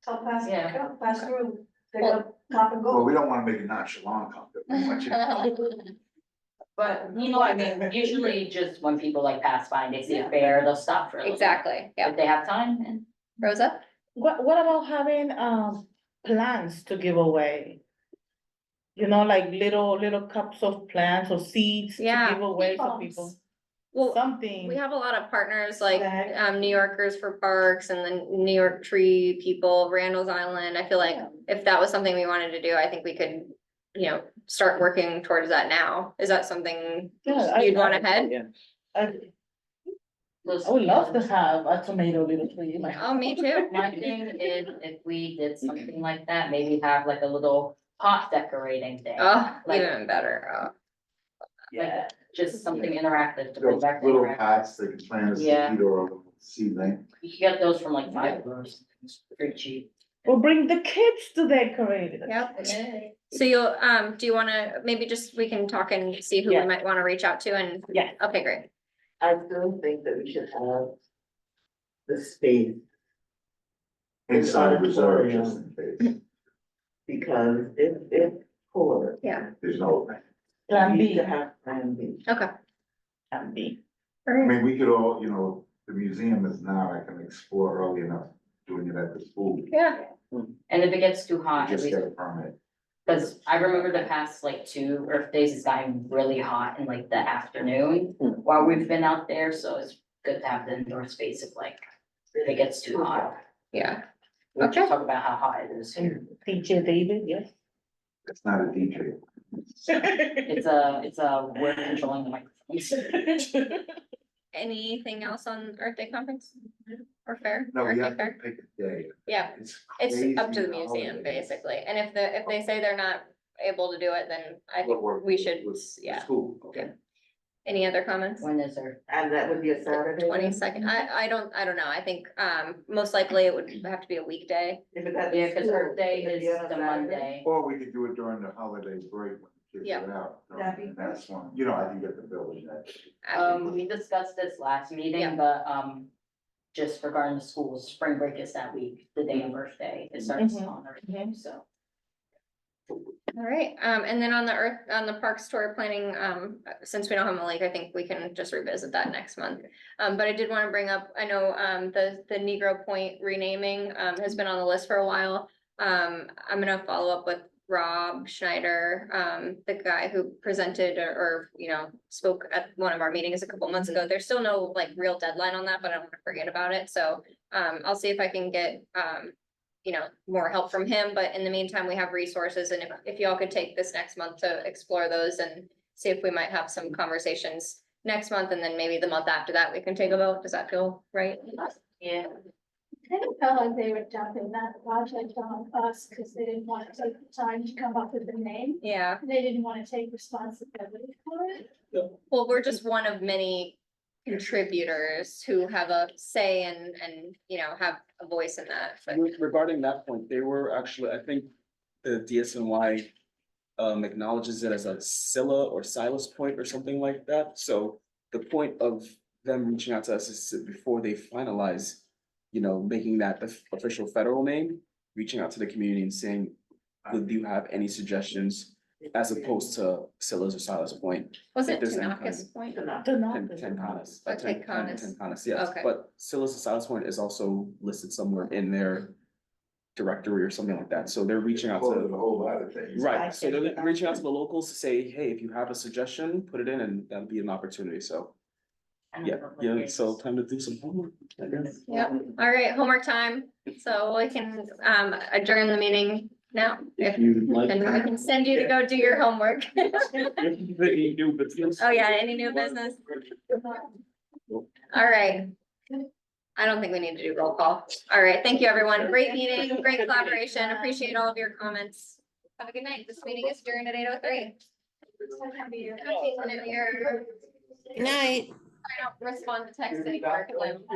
so pass, Yeah. pass through, pick Well, up. Top and Well, go. we don't wanna make it nonchalant, we want you to- But I mean, usually just when people like pass by and they see a fair, they'll stop for a little. Exactly, yeah. If they have time and. Rosa? What about having, plants to give away? You know, like little cups of plants or seeds to Yeah. give away for Bombs. people, Well, something. we have a lot of partners like Exactly. New Yorkers for Parks and the New York Tree people, Randall's Island. I feel like if that was something we wanted to do, I think we could, start working towards that now. Is that something Yeah, you'd want ahead? I would love to have a tomato little tree in my house. Oh, me too. My thing is, if we did something like that, maybe have like a little pot decorating thing. Oh, Like, even better. Oh. like just something interactive to bring Those back the little interaction. hats that you plant a Yeah. seed or a seedling. You can get those from like $5. It's pretty cheap. Or bring the kids to decorate it. Yep. So you'll, do you wanna, maybe just, we can talk and see who we Yeah. might wanna reach out to and, Yeah. okay, great. I still think that we should have the space Inside reserve, just in case. because if poor, Yeah, There's no, Plan we need B, to have plan B. okay. Plan B. I mean, we could all, the museum is now, I can explore early enough doing it at the school. Yeah, And if it gets too You hot, at just least, get a permit. because I remember the past like 2 Earth days, it's gotten really hot in like the afternoon while we've been out there, so it's good to have the indoor space if like, if it gets too hot. yeah. We Okay. just talk about how hot it is here. And DJ David, yes. It's not a DJ. It's we're controlling the microphones. Anything else on Earth Day conference? Or fair? No, Earth we Day have to fair? pick a day. Yeah, It's it's up to the crazy museum, holidays. basically, and if they say they're not able to do it, then I We'll think work we with- should, with the yeah. School, okay. Any other comments? When is there? And that would be a Saturday? then? 22nd, I don't know, I think, most likely it would have to be a weekday. If it's at Yeah, because school, Earth Day it'd be is on a the Saturday. Monday. Or we could do it during the holiday break when the kids Yeah. are out. That'd be And that's when, I can get the building that. We discussed this last Yeah. meeting, but, just regarding the schools, spring break is that week, the day of Earth Day, it starts Mhm. on Earth Day, so. All right, and then on the parks tour planning, since we don't have Malik, I think we can just revisit that next month. But I did want to bring up, I know, the Negro Point renaming, has been on the list for a while. I'm gonna follow up with Rob Schneider, the guy who presented or spoke at one of our meetings a couple months ago. There's still no like real deadline on that, but I don't want to forget about it. So, I'll see if I can get, more help from him, but in the meantime, we have resources, and if y'all could take this next month to explore those and see if we might have some conversations next month, and then maybe the month after that, we can take a vote. Does that feel right? Yeah. I felt like they were dumping that project on us because they didn't want to take the time to come up with the name. Yeah, They didn't want to take responsibility for it. well, we're just one of many contributors who have a say and have a voice in that, but Regarding that point, they were actually, I think the DSNY acknowledges it as a Scylla or Silas point or something like that. So the point of them reaching out to us is before they finalize, making that the official federal name, reaching out to the community and saying, do you have any suggestions as opposed to Scylla's or Silas Point? was If it there's any Tanaka's point? Tencanas. Oh, Tencanas. Tencanas, yes, Okay. but Scylla's or Silas Point is also listed somewhere in their directory or something like that, so they're reaching out Close a to. whole lot of things. Right, so they're reaching out to the locals to say, hey, if you have a suggestion, put it in and that'll be an opportunity, so. Yeah, so time to do some homework, I guess. Yep, all right, homework time, so we can adjourn the meeting now. If you'd like. And we can send you to go do your homework. Any new business? Oh, yeah, any new business? All right. I don't think we need to do roll call. All right, thank you, everyone. Great meeting, great collaboration. Appreciate all of your comments. Have a good night. This meeting is adjourned at 8:03. Good night. I don't respond to text anymore because I'm